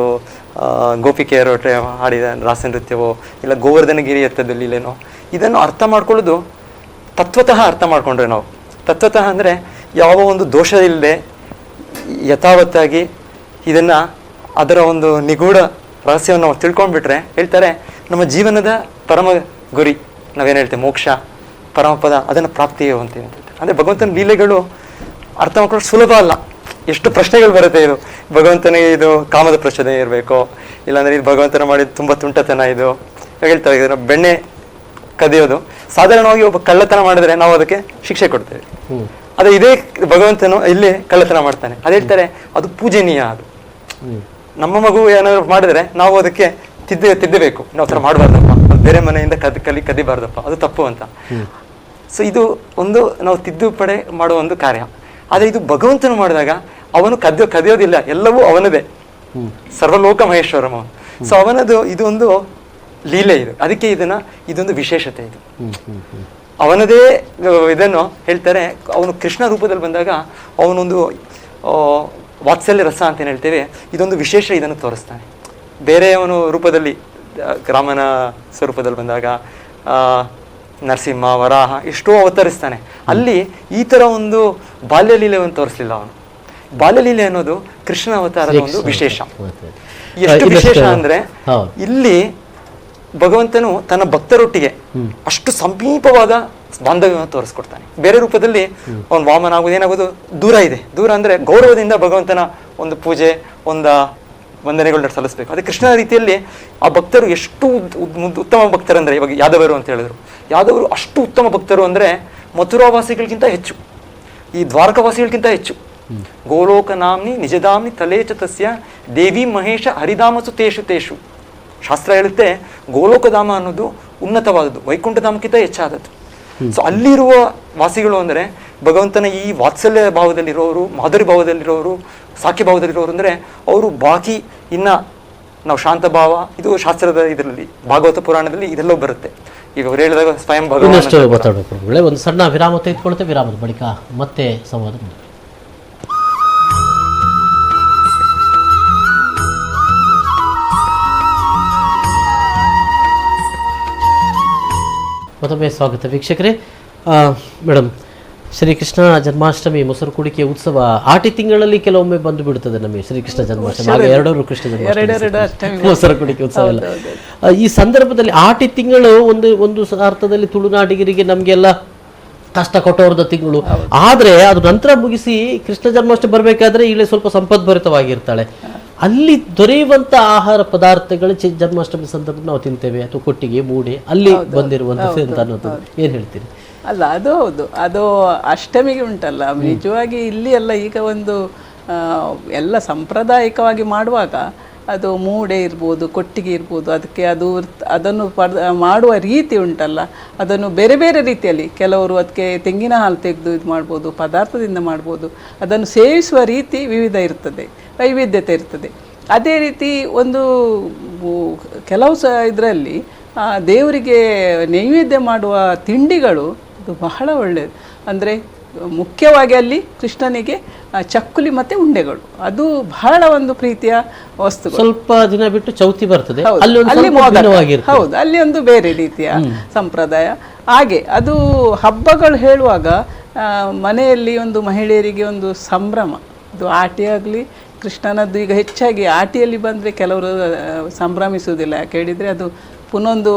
ಗೋಪಿಕೆಯರು ಹಾಡಿದ ರಾಸ ನೃತ್ಯವೋ, ಇಲ್ಲ ಗೋವರ್ಧನಗಿರಿ ಎತ್ತದ ಲೀಲೆನೋ, ಇದನ್ನು ಅರ್ಥ ಮಾಡ್ಕೊಳ್ಳೋದು ತತ್ವತಃ ಅರ್ಥ ಮಾಡ್ಕೊಂಡ್ರೆ ನಾವು. ತತ್ವತಃ ಅಂದರೆ ಯಾವ ಒಂದು ದೋಷ ಇಲ್ಲದೆ ಯಥಾವತ್ತಾಗಿ ಇದನ್ನು ಅದರ ಒಂದು ನಿಗೂಢ ರಹಸ್ಯವನ್ನು ನಾವು ತಿಳ್ಕೊಂಡ್ಬಿಟ್ರೆ, ಹೇಳ್ತಾರೆ ನಮ್ಮ ಜೀವನದ ಪರಮ ಗುರಿ, ನಾವೇನು ಹೇಳ್ತೇವೆ ಮೋಕ್ಷ ಪರಮಪದ, ಅದನ್ನು ಪ್ರಾಪ್ತಿಯೋ ಅಂತೀವಿ ಅಂತ ಹೇಳ್ತಾರೆ. ಅಂದರೆ ಭಗವಂತನ ಲೀಲೆಗಳು ಅರ್ಥ ಮಾಡ್ಕೊಂಡು ಸುಲಭ ಅಲ್ಲ. ಎಷ್ಟು ಪ್ರಶ್ನೆಗಳು ಬರುತ್ತೆ. ಇದು ಭಗವಂತನಿಗೆ ಇದು ಕಾಮದ ಪ್ರಚೋದನೆ ಇರಬೇಕೋ, ಇಲ್ಲಾಂದರೆ ಇದು ಭಗವಂತನ ಮಾಡಿದ ತುಂಬ ತುಂಟತನ. ಇದು ಹೇಳ್ತಾರೆ ಇದನ್ನು ಬೆಣ್ಣೆ ಕದಿಯೋದು ಸಾಧಾರಣವಾಗಿ ಒಬ್ಬ ಕಳ್ಳತನ ಮಾಡಿದ್ರೆ ನಾವು ಅದಕ್ಕೆ ಶಿಕ್ಷೆ ಕೊಡ್ತೇವೆ. ಅದೇ ಇದೇ ಭಗವಂತನು ಇಲ್ಲಿ ಕಳ್ಳತನ ಮಾಡ್ತಾನೆ, ಅದು ಹೇಳ್ತಾರೆ ಅದು ಪೂಜನೀಯ. ಅದು ನಮ್ಮ ಮಗು ಏನಾದ್ರು ಮಾಡಿದ್ರೆ ನಾವು ಅದಕ್ಕೆ ತಿದ್ದಬೇಕು, ನಾವು ಥರ ಮಾಡಬಾರ್ದಪ್ಪ, ಬೇರೆ ಮನೆಯಿಂದ ಕದಿಬಾರ್ದಪ್ಪ, ಅದು ತಪ್ಪು ಅಂತ. ಸೊ ಇದು ಒಂದು ನಾವು ತಿದ್ದುಪಡಿ ಮಾಡುವ ಒಂದು ಕಾರ್ಯ. ಆದರೆ ಇದು ಭಗವಂತನು ಮಾಡಿದಾಗ ಅವನು ಕದಿಯೋದಿಲ್ಲ, ಎಲ್ಲವೂ ಅವನದೇ, ಸರ್ವಲೋಕ ಮಹೇಶ್ವರಂ ಅವನು. ಸೊ ಅವನದು ಇದೊಂದು ಲೀಲೆ ಇದು, ಅದಕ್ಕೆ ಇದೊಂದು ವಿಶೇಷತೆ. ಇದು ಅವನದೇ ಇದನ್ನು ಹೇಳ್ತಾರೆ. ಅವನು ಕೃಷ್ಣ ರೂಪದಲ್ಲಿ ಬಂದಾಗ ಅವನೊಂದು ವಾತ್ಸಲ್ಯ ರಸ ಅಂತ ಏನು ಹೇಳ್ತೇವೆ, ಇದೊಂದು ವಿಶೇಷ ಇದನ್ನು ತೋರಿಸ್ತಾನೆ. ಬೇರೆಯವನು ರೂಪದಲ್ಲಿ ರಾಮನ ಸ್ವರೂಪದಲ್ಲಿ ಬಂದಾಗ ನರಸಿಂಹ, ವರಾಹ ಎಷ್ಟೋ ಅವತರಿಸ್ತಾನೆ. ಅಲ್ಲಿ ಈ ಥರ ಒಂದು ಬಾಲ್ಯಲೀಲೆಯನ್ನು ತೋರಿಸಲಿಲ್ಲ ಅವನು. ಬಾಲ್ಯಲೀಲೆ ಅನ್ನೋದು ಕೃಷ್ಣ ಅವತಾರದ ಒಂದು ವಿಶೇಷ. ಎಷ್ಟು ವಿಶೇಷ ಅಂದರೆ ಇಲ್ಲಿ ಭಗವಂತನು ತನ್ನ ಭಕ್ತರೊಟ್ಟಿಗೆ ಅಷ್ಟು ಸಮೀಪವಾದ ಬಾಂಧವ್ಯವನ್ನು ತೋರಿಸ್ಕೊಡ್ತಾನೆ. ಬೇರೆ ರೂಪದಲ್ಲಿ ಅವನು ವಾಮನ ಆಗೋದು ಏನಾಗೋದು ದೂರ ಇದೆ. ದೂರ ಅಂದರೆ ಗೌರವದಿಂದ ಭಗವಂತನ ಒಂದು ಪೂಜೆ, ಒಂದು ವಂದನೆಗಳನ್ನ ಸಲ್ಲಿಸಬೇಕು. ಅದೇ ಕೃಷ್ಣನ ರೀತಿಯಲ್ಲಿ ಆ ಭಕ್ತರು ಎಷ್ಟು ಉತ್ತಮ ಭಕ್ತರಂದರೆ, ಇವಾಗ ಯಾದವರು ಅಂತ ಹೇಳಿದ್ರು, ಯಾದವರು ಅಷ್ಟು ಉತ್ತಮ ಭಕ್ತರು ಅಂದರೆ ಮಥುರಾವಾಸಿಗಳಿಗಿಂತ ಹೆಚ್ಚು, ಈ ದ್ವಾರಕವಾಸಿಗಳಿಗಿಂತ ಹೆಚ್ಚು. ಗೋಲೋಕ ನಾಮ್ನಿ ನಿಜಧಾಮ್ನಿ ತಲೇಚ ತಸ್ಯ ದೇವಿ ಮಹೇಶ ಹರಿಧಾಮಸು ತೇಷು ತೇಷು. ಶಾಸ್ತ್ರ ಹೇಳುತ್ತೆ ಗೋಲೋಕಧಾಮ ಅನ್ನೋದು ಉನ್ನತವಾದದ್ದು, ವೈಕುಂಠಧಾಮಕ್ಕಿಂತ ಹೆಚ್ಚಾದದ್ದು. ಸೊ ಅಲ್ಲಿರುವ ವಾಸಿಗಳು ಅಂದರೆ ಭಗವಂತನ ಈ ವಾತ್ಸಲ್ಯ ಭಾವದಲ್ಲಿರೋರು, ಮಾಧುರಿ ಭಾವದಲ್ಲಿರೋರು, ಸಾಕ್ಯ ಭಾವದಲ್ಲಿರೋರು ಅಂದರೆ ಅವರು ಬಾಕಿ ಇನ್ನು ನಾವು ಶಾಂತ ಭಾವ, ಇದು ಶಾಸ್ತ್ರದ ಇದರಲ್ಲಿ ಭಾಗವತ ಪುರಾಣದಲ್ಲಿ ಇದೆಲ್ಲೋ ಬರುತ್ತೆ. ಈಗ ಅವ್ರು ಹೇಳಿದಾಗ ಸ್ವಯಂ ಭಗವಂತ ಮಾತಾಡಬೇಕು. ಒಂದು ಸಣ್ಣ ವಿರಾಮ ತೆಗೆದುಕೊಳ್ತೇವೆ. ವಿರಾಮದ ಬಳಿಕ ಮತ್ತೆ ಸಂವಾದ. ಮತ್ತೊಮ್ಮೆ ಸ್ವಾಗತ ವೀಕ್ಷಕರೇ. ಮೇಡಮ್, ಶ್ರೀಕೃಷ್ಣ ಜನ್ಮಾಷ್ಟಮಿ ಮೊಸರು ಕುಡಿಕೆ ಉತ್ಸವ ಆಟಿ ತಿಂಗಳಲ್ಲಿ ಕೆಲವೊಮ್ಮೆ ಬಂದು ಬಿಡುತ್ತದೆ ನಮಗೆ ಶ್ರೀಕೃಷ್ಣ ಜನ್ಮಾಷ್ಟಮಿ, ಆಗ ಎರಡೂ ಕೃಷ್ಣ ಜನ್ಮಾಷ್ಟಮಿ ಮೊಸರು ಕುಡಿಕೆ ಉತ್ಸವ ಎಲ್ಲ. ಈ ಸಂದರ್ಭದಲ್ಲಿ ಆಟಿ ತಿಂಗಳು ಒಂದು ಅರ್ಥದಲ್ಲಿ ತುಳುನಾಡಿಗರಿಗೆ ನಮಗೆಲ್ಲ ಕಷ್ಟ ಕೊಟ್ಟವ್ರದ ತಿಂಗಳು. ಆದರೆ ಅದು ನಂತರ ಮುಗಿಸಿ ಕೃಷ್ಣ ಜನ್ಮಾಷ್ಟಮಿ ಬರಬೇಕಾದ್ರೆ ಇಲ್ಲಿ ಸ್ವಲ್ಪ ಸಂಪದ್ಭರಿತವಾಗಿರ್ತಾಳೆ. ಅಲ್ಲಿ ದೊರೆಯುವಂಥ ಆಹಾರ ಪದಾರ್ಥಗಳು ಜನ್ಮಾಷ್ಟಮಿ ಸಂದರ್ಭದಲ್ಲಿ ನಾವು ತಿಂತೇವೆ, ಅಥವಾ ಕೊಟ್ಟಿಗೆ ಮೂಡೆ ಅಲ್ಲಿ ಬಂದಿರುವಂಥದ್ದು ಅಂತ ಅನ್ನೋದು ಏನು ಹೇಳ್ತೀರಿ? ಅಲ್ಲ, ಅದು ಹೌದು, ಅದು ಅಷ್ಟಮಿಗೆ ಉಂಟಲ್ಲ ನಿಜವಾಗಿ. ಇಲ್ಲಿ ಎಲ್ಲ ಈಗ ಒಂದು ಎಲ್ಲ ಸಾಂಪ್ರದಾಯಿಕವಾಗಿ ಮಾಡುವಾಗ ಅದು ಮೂಡೆ ಇರ್ಬೋದು, ಕೊಟ್ಟಿಗೆ ಇರ್ಬೋದು, ಅದಕ್ಕೆ ಅದನ್ನು ಮಾಡುವ ರೀತಿ ಉಂಟಲ್ಲ, ಅದನ್ನು ಬೇರೆ ಬೇರೆ ರೀತಿಯಲ್ಲಿ ಕೆಲವರು ಅದಕ್ಕೆ ತೆಂಗಿನ ಹಾಲು ತೆಗೆದು ಇದು ಮಾಡ್ಬೋದು, ಪದಾರ್ಥದಿಂದ ಮಾಡ್ಬೋದು. ಅದನ್ನು ಸೇವಿಸುವ ರೀತಿ ವಿವಿಧ ಇರ್ತದೆ, ವೈವಿಧ್ಯತೆ ಇರ್ತದೆ. ಅದೇ ರೀತಿ ಒಂದು ಕೆಲವು ಇದರಲ್ಲಿ ದೇವರಿಗೆ ನೈವೇದ್ಯ ಮಾಡುವ ತಿಂಡಿಗಳು ಅದು ಬಹಳ ಒಳ್ಳೆಯದು. ಅಂದರೆ ಮುಖ್ಯವಾಗಿ ಅಲ್ಲಿ ಕೃಷ್ಣನಿಗೆ ಚಕ್ಕುಲಿ ಮತ್ತು ಉಂಡೆಗಳು ಅದು ಬಹಳ ಒಂದು ಪ್ರೀತಿಯ ವಸ್ತು. ಸ್ವಲ್ಪ ದಿನ ಬಿಟ್ಟು ಚೌತಿ ಬರ್ತದೆ, ಅಲ್ಲಿ ಮೋದಕ, ಹೌದು, ಅಲ್ಲಿ ಒಂದು ಬೇರೆ ರೀತಿಯ ಸಂಪ್ರದಾಯ. ಹಾಗೆ ಅದು ಹಬ್ಬಗಳು ಹೇಳುವಾಗ ಮನೆಯಲ್ಲಿ ಒಂದು ಮಹಿಳೆಯರಿಗೆ ಒಂದು ಸಂಭ್ರಮ. ಅದು ಆಟಿ ಆಗಲಿ ಕೃಷ್ಣನದ್ದು ಈಗ ಹೆಚ್ಚಾಗಿ ಆಟಿಯಲ್ಲಿ ಬಂದರೆ ಕೆಲವರು ಸಂಭ್ರಮಿಸುವುದಿಲ್ಲ. ಯಾಕೆ ಹೇಳಿದರೆ ಅದು ಪುನೊಂದು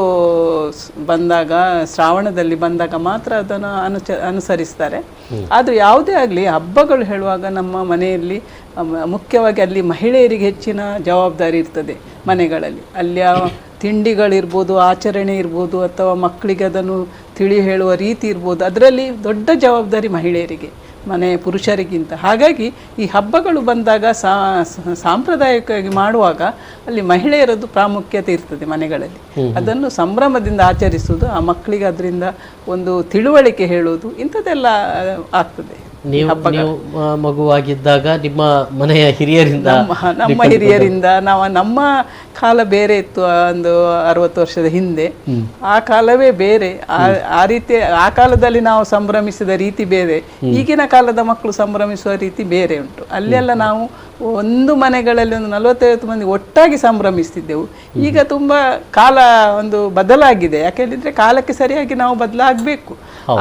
ಬಂದಾಗ, ಶ್ರಾವಣದಲ್ಲಿ ಬಂದಾಗ ಮಾತ್ರ ಅದನ್ನು ಅನುಸರಿಸ್ತಾರೆ. ಆದರೆ ಯಾವುದೇ ಆಗಲಿ ಹಬ್ಬಗಳು ಹೇಳುವಾಗ ನಮ್ಮ ಮನೆಯಲ್ಲಿ ಮುಖ್ಯವಾಗಿ ಅಲ್ಲಿ ಮಹಿಳೆಯರಿಗೆ ಹೆಚ್ಚಿನ ಜವಾಬ್ದಾರಿ ಇರ್ತದೆ ಮನೆಗಳಲ್ಲಿ. ಅಲ್ಲಿಯ ತಿಂಡಿಗಳಿರ್ಬೋದು, ಆಚರಣೆ ಇರ್ಬೋದು, ಅಥವಾ ಮಕ್ಕಳಿಗೆ ಅದನ್ನು ತಿಳಿ ಹೇಳುವ ರೀತಿ ಇರ್ಬೋದು, ಅದರಲ್ಲಿ ದೊಡ್ಡ ಜವಾಬ್ದಾರಿ ಮಹಿಳೆಯರಿಗೆ ಮನೆಯ ಪುರುಷರಿಗಿಂತ. ಹಾಗಾಗಿ ಈ ಹಬ್ಬಗಳು ಬಂದಾಗ ಸಾಂಪ್ರದಾಯಿಕವಾಗಿ ಮಾಡುವಾಗ ಅಲ್ಲಿ ಮಹಿಳೆಯರದ್ದು ಪ್ರಾಮುಖ್ಯತೆ ಇರ್ತದೆ ಮನೆಗಳಲ್ಲಿ. ಅದನ್ನು ಸಂಭ್ರಮದಿಂದ ಆಚರಿಸುವುದು, ಆ ಮಕ್ಕಳಿಗೆ ಅದರಿಂದ ಒಂದು ತಿಳುವಳಿಕೆ ಹೇಳುವುದು, ಇಂಥದ್ದೆಲ್ಲ ಆಗ್ತದೆ. ನೀವು ಮಗುವಾಗಿದ್ದಾಗ ನಿಮ್ಮ ಮನೆಯ ಹಿರಿಯರಿಂದ ನಮ್ಮ ಹಿರಿಯರಿಂದ ನಮ್ಮ ಕಾಲ ಬೇರೆ ಇತ್ತು, ಒಂದು 60 ವರ್ಷದ ಹಿಂದೆ. ಆ ಕಾಲವೇ ಬೇರೆ. ಆ ರೀತಿ ಆ ಕಾಲದಲ್ಲಿ ನಾವು ಸಂಭ್ರಮಿಸಿದ ರೀತಿ ಬೇರೆ, ಈಗಿನ ಕಾಲದ ಮಕ್ಕಳು ಸಂಭ್ರಮಿಸುವ ರೀತಿ ಬೇರೆ ಉಂಟು. ಅಲ್ಲೆಲ್ಲ ನಾವು ಒಂದು ಮನೆಗಳಲ್ಲಿ ಒಂದು 40-50 ಮಂದಿ ಒಟ್ಟಾಗಿ ಸಂಭ್ರಮಿಸ್ತಿದ್ದೆವು. ಈಗ ತುಂಬಾ ಕಾಲ ಒಂದು ಬದಲಾಗಿದೆ. ಯಾಕೆಂದ್ರೆ ಕಾಲಕ್ಕೆ ಸರಿಯಾಗಿ ನಾವು ಬದಲಾಗಬೇಕು.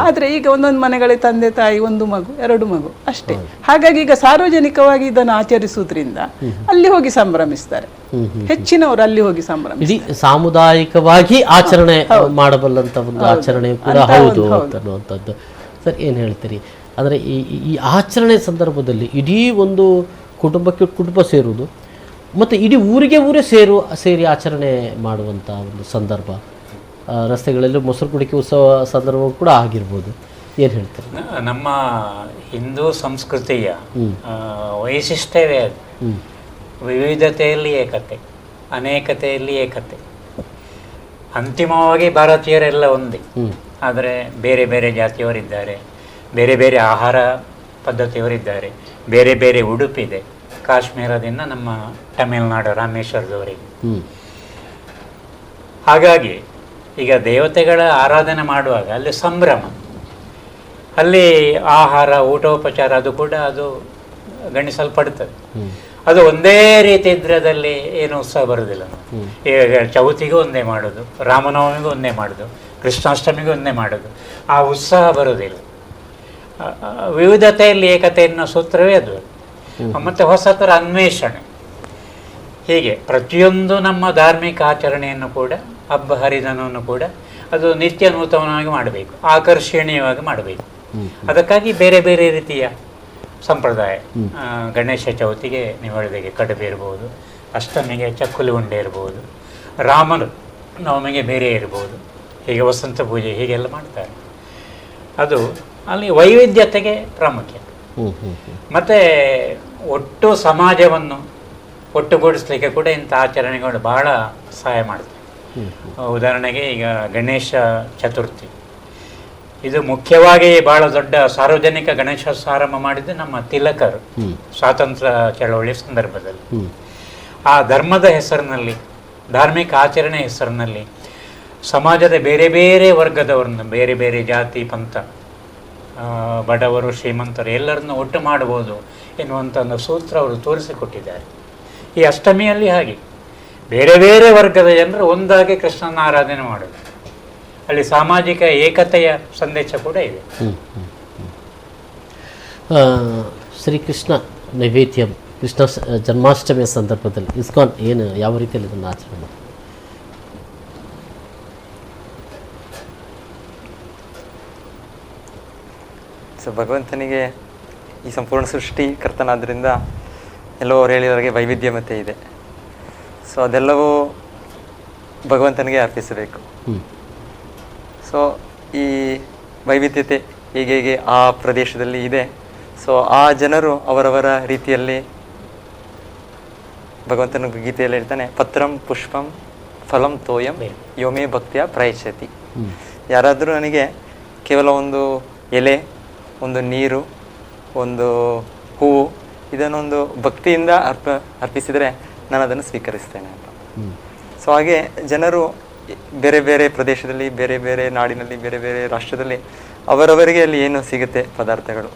ಆದ್ರೆ ಈಗ ಒಂದೊಂದು ಮನೆಗಳಿಗೆ ತಂದೆ ತಾಯಿ, ಒಂದು ಮಗು, 2 ಮಗು ಅಷ್ಟೇ. ಹಾಗಾಗಿ ಈಗ ಸಾರ್ವಜನಿಕವಾಗಿ ಇದನ್ನು ಆಚರಿಸುವುದರಿಂದ ಅಲ್ಲಿ ಹೋಗಿ ಸಂಭ್ರಮಿಸ್ತಾರೆ. ಹೆಚ್ಚಿನವರು ಅಲ್ಲಿ ಹೋಗಿ ಇಡೀ ಸಾಮುದಾಯಿಕವಾಗಿ ಆಚರಣೆ ಮಾಡಬಲ್ಲಂತ ಒಂದು ಆಚರಣೆ ಕೂಡ ಹೌದು ಅನ್ನುವಂಥದ್ದು. ಸರ್, ಏನು ಹೇಳ್ತೀರಿ? ಅಂದರೆ ಈ ಆಚರಣೆ ಸಂದರ್ಭದಲ್ಲಿ ಇಡೀ ಒಂದು ಕುಟುಂಬಕ್ಕೆ ಕುಟುಂಬ ಸೇರುವುದು ಮತ್ತು ಇಡೀ ಊರಿಗೆ ಊರೇ ಸೇರಿ ಆಚರಣೆ ಮಾಡುವಂಥ ಒಂದು ಸಂದರ್ಭ, ರಸ್ತೆಗಳಲ್ಲಿ ಮೊಸರು ಕುಡಿಕೆ ಉತ್ಸವ ಸಂದರ್ಭ ಕೂಡ ಆಗಿರ್ಬೋದು. ಏನು ಹೇಳ್ತಾರೆ? ನಮ್ಮ ಹಿಂದೂ ಸಂಸ್ಕೃತಿಯ ವೈಶಿಷ್ಟ್ಯವೇ ಅದು. ವಿವಿಧತೆಯಲ್ಲಿ ಏಕತೆ, ಅನೇಕತೆಯಲ್ಲಿ ಏಕತೆ. ಅಂತಿಮವಾಗಿ ಭಾರತೀಯರೆಲ್ಲ ಒಂದೇ, ಆದರೆ ಬೇರೆ ಬೇರೆ ಜಾತಿಯವರಿದ್ದಾರೆ, ಬೇರೆ ಬೇರೆ ಆಹಾರ ಪದ್ಧತಿಯವರಿದ್ದಾರೆ, ಬೇರೆ ಬೇರೆ ಉಡುಪಿದೆ. ಕಾಶ್ಮೀರದಿಂದ ನಮ್ಮ ತಮಿಳುನಾಡು ರಾಮೇಶ್ವರದವರೆಗೆ. ಹಾಗಾಗಿ ಈಗ ದೇವತೆಗಳ ಆರಾಧನೆ ಮಾಡುವಾಗ ಅಲ್ಲಿ ಸಂಭ್ರಮ, ಅಲ್ಲಿ ಆಹಾರ ಊಟೋಪಚಾರ ಅದು ಕೂಡ ಅದು ಗಣಿಸಲ್ಪಡ್ತದೆ. ಅದು ಒಂದೇ ರೀತಿ ಇದ್ರದಲ್ಲಿ ಏನು ಉತ್ಸಾಹ ಬರುವುದಿಲ್ಲ. ಈಗ ಚೌತಿಗೂ ಒಂದೇ ಮಾಡೋದು, ರಾಮನವಮಿಗೂ ಒಂದೇ ಮಾಡೋದು, ಕೃಷ್ಣಾಷ್ಟಮಿಗೂ ಒಂದೇ ಮಾಡೋದು, ಆ ಉತ್ಸಾಹ ಬರುವುದಿಲ್ಲ. ವಿವಿಧತೆಯಲ್ಲಿ ಏಕತೆ ಎನ್ನುವ ಸೂತ್ರವೇ ಅದು. ಮತ್ತು ಹೊಸ ಥರ ಅನ್ವೇಷಣೆ. ಹೀಗೆ ಪ್ರತಿಯೊಂದು ನಮ್ಮ ಧಾರ್ಮಿಕ ಆಚರಣೆಯನ್ನು ಕೂಡ, ಹಬ್ಬ ಹರಿದಿನವನ್ನು ಕೂಡ ಅದು ನಿತ್ಯ ನೂತನವಾಗಿ ಮಾಡಬೇಕು, ಆಕರ್ಷಣೀಯವಾಗಿ ಮಾಡಬೇಕು. ಅದಕ್ಕಾಗಿ ಬೇರೆ ಬೇರೆ ರೀತಿಯ ಸಂಪ್ರದಾಯ. ಗಣೇಶ ಚೌತಿಗೆ ನೀವು ಹೇಳಿದಾಗೆ ಕಡುಬು ಇರ್ಬೋದು, ಅಷ್ಟಮಿಗೆ ಚಕ್ಕುಲಿ ಉಂಡೆ ಇರ್ಬೋದು, ರಾಮನ ನವಮಿಗೆ ಬೇರೆ ಇರ್ಬೋದು, ಹೀಗೆ ವಸಂತ ಪೂಜೆ ಹೀಗೆಲ್ಲ ಮಾಡ್ತಾರೆ. ಅದು ಅಲ್ಲಿ ವೈವಿಧ್ಯತೆಗೆ ಪ್ರಾಮುಖ್ಯ. ಮತ್ತು ಒಟ್ಟು ಸಮಾಜವನ್ನು ಒಟ್ಟುಗೂಡಿಸ್ಲಿಕ್ಕೆ ಕೂಡ ಇಂಥ ಆಚರಣೆಗಳು ಬಹಳ ಸಹಾಯ ಮಾಡ್ತವೆ. ಉದಾಹರಣೆಗೆ ಈಗ ಗಣೇಶ ಚತುರ್ಥಿ, ಇದು ಮುಖ್ಯವಾಗಿ ಬಹಳ ದೊಡ್ಡ ಸಾರ್ವಜನಿಕ ಗಣೇಶೋತ್ಸವ ಆರಂಭ ಮಾಡಿದ್ದು ನಮ್ಮ ತಿಲಕರು ಸ್ವಾತಂತ್ರ್ಯ ಚಳವಳಿಯ ಸಂದರ್ಭದಲ್ಲಿ. ಆ ಧರ್ಮದ ಹೆಸರಿನಲ್ಲಿ, ಧಾರ್ಮಿಕ ಆಚರಣೆ ಹೆಸರಿನಲ್ಲಿ ಸಮಾಜದ ಬೇರೆ ಬೇರೆ ವರ್ಗದವರನ್ನು, ಬೇರೆ ಬೇರೆ ಜಾತಿ ಪಂಥ, ಬಡವರು ಶ್ರೀಮಂತರು ಎಲ್ಲರನ್ನು ಒಟ್ಟು ಮಾಡಬಹುದು ಎನ್ನುವಂಥ ಒಂದು ಸೂತ್ರ ಅವರು ತೋರಿಸಿಕೊಟ್ಟಿದ್ದಾರೆ. ಈ ಅಷ್ಟಮಿಯಲ್ಲಿ ಹಾಗೆ ಬೇರೆ ಬೇರೆ ವರ್ಗದ ಜನರು ಒಂದಾಗಿ ಕೃಷ್ಣನ ಆರಾಧನೆ ಮಾಡೋದು, ಅಲ್ಲಿ ಸಾಮಾಜಿಕ ಏಕತೆಯ ಸಂದೇಶ ಕೂಡ ಇದೆ. ಶ್ರೀಕೃಷ್ಣ ನೈವೇದ್ಯ, ಕೃಷ್ಣ ಜನ್ಮಾಷ್ಟಮಿಯ ಸಂದರ್ಭದಲ್ಲಿ ಇಸ್ಕಾನ್ ಏನು ಯಾವ ರೀತಿಯಲ್ಲಿ ಇದನ್ನು ಆಚರಣೆ ಮಾಡಿ? ಸೊ ಭಗವಂತನಿಗೆ ಈ ಸಂಪೂರ್ಣ ಸೃಷ್ಟಿ ಕರ್ತನಾದ್ದರಿಂದ ಎಲ್ಲವೂ ಅವ್ರು ಹೇಳಿದವರಿಗೆ ವೈವಿಧ್ಯಮತೆ ಇದೆ. ಸೊ ಅದೆಲ್ಲವೂ ಭಗವಂತನಿಗೆ ಅರ್ಪಿಸಬೇಕು. ಸೊ ಈ ವೈವಿಧ್ಯತೆ ಹೇಗೆ ಆ ಪ್ರದೇಶದಲ್ಲಿ ಇದೆ, ಸೊ ಆ ಜನರು ಅವರವರ ರೀತಿಯಲ್ಲಿ, ಭಗವಂತನ ಗೀತೆಯಲ್ಲಿ ಹೇಳ್ತಾನೆ, ಪತ್ರಂ ಪುಷ್ಪಂ ಫಲಂ ತೋಯಂ ಯೋಮೇ ಭಕ್ತಿಯ ಪ್ರಯಚ್ಛತಿ. ಯಾರಾದರೂ ನನಗೆ ಕೇವಲ ಒಂದು ಎಲೆ, ಒಂದು ನೀರು, ಒಂದು ಹೂವು, ಇದನ್ನೊಂದು ಭಕ್ತಿಯಿಂದ ಅರ್ಪಿಸಿದರೆ ನಾನು ಅದನ್ನು ಸ್ವೀಕರಿಸ್ತೇನೆ ಅಂತ. ಸೊ ಹಾಗೆ ಜನರು ಬೇರೆ ಬೇರೆ ಪ್ರದೇಶದಲ್ಲಿ, ಬೇರೆ ಬೇರೆ ನಾಡಿನಲ್ಲಿ, ಬೇರೆ ಬೇರೆ ರಾಷ್ಟ್ರದಲ್ಲಿ ಅವರವರಿಗೆ ಅಲ್ಲಿ ಏನು ಸಿಗುತ್ತೆ ಪದಾರ್ಥಗಳು,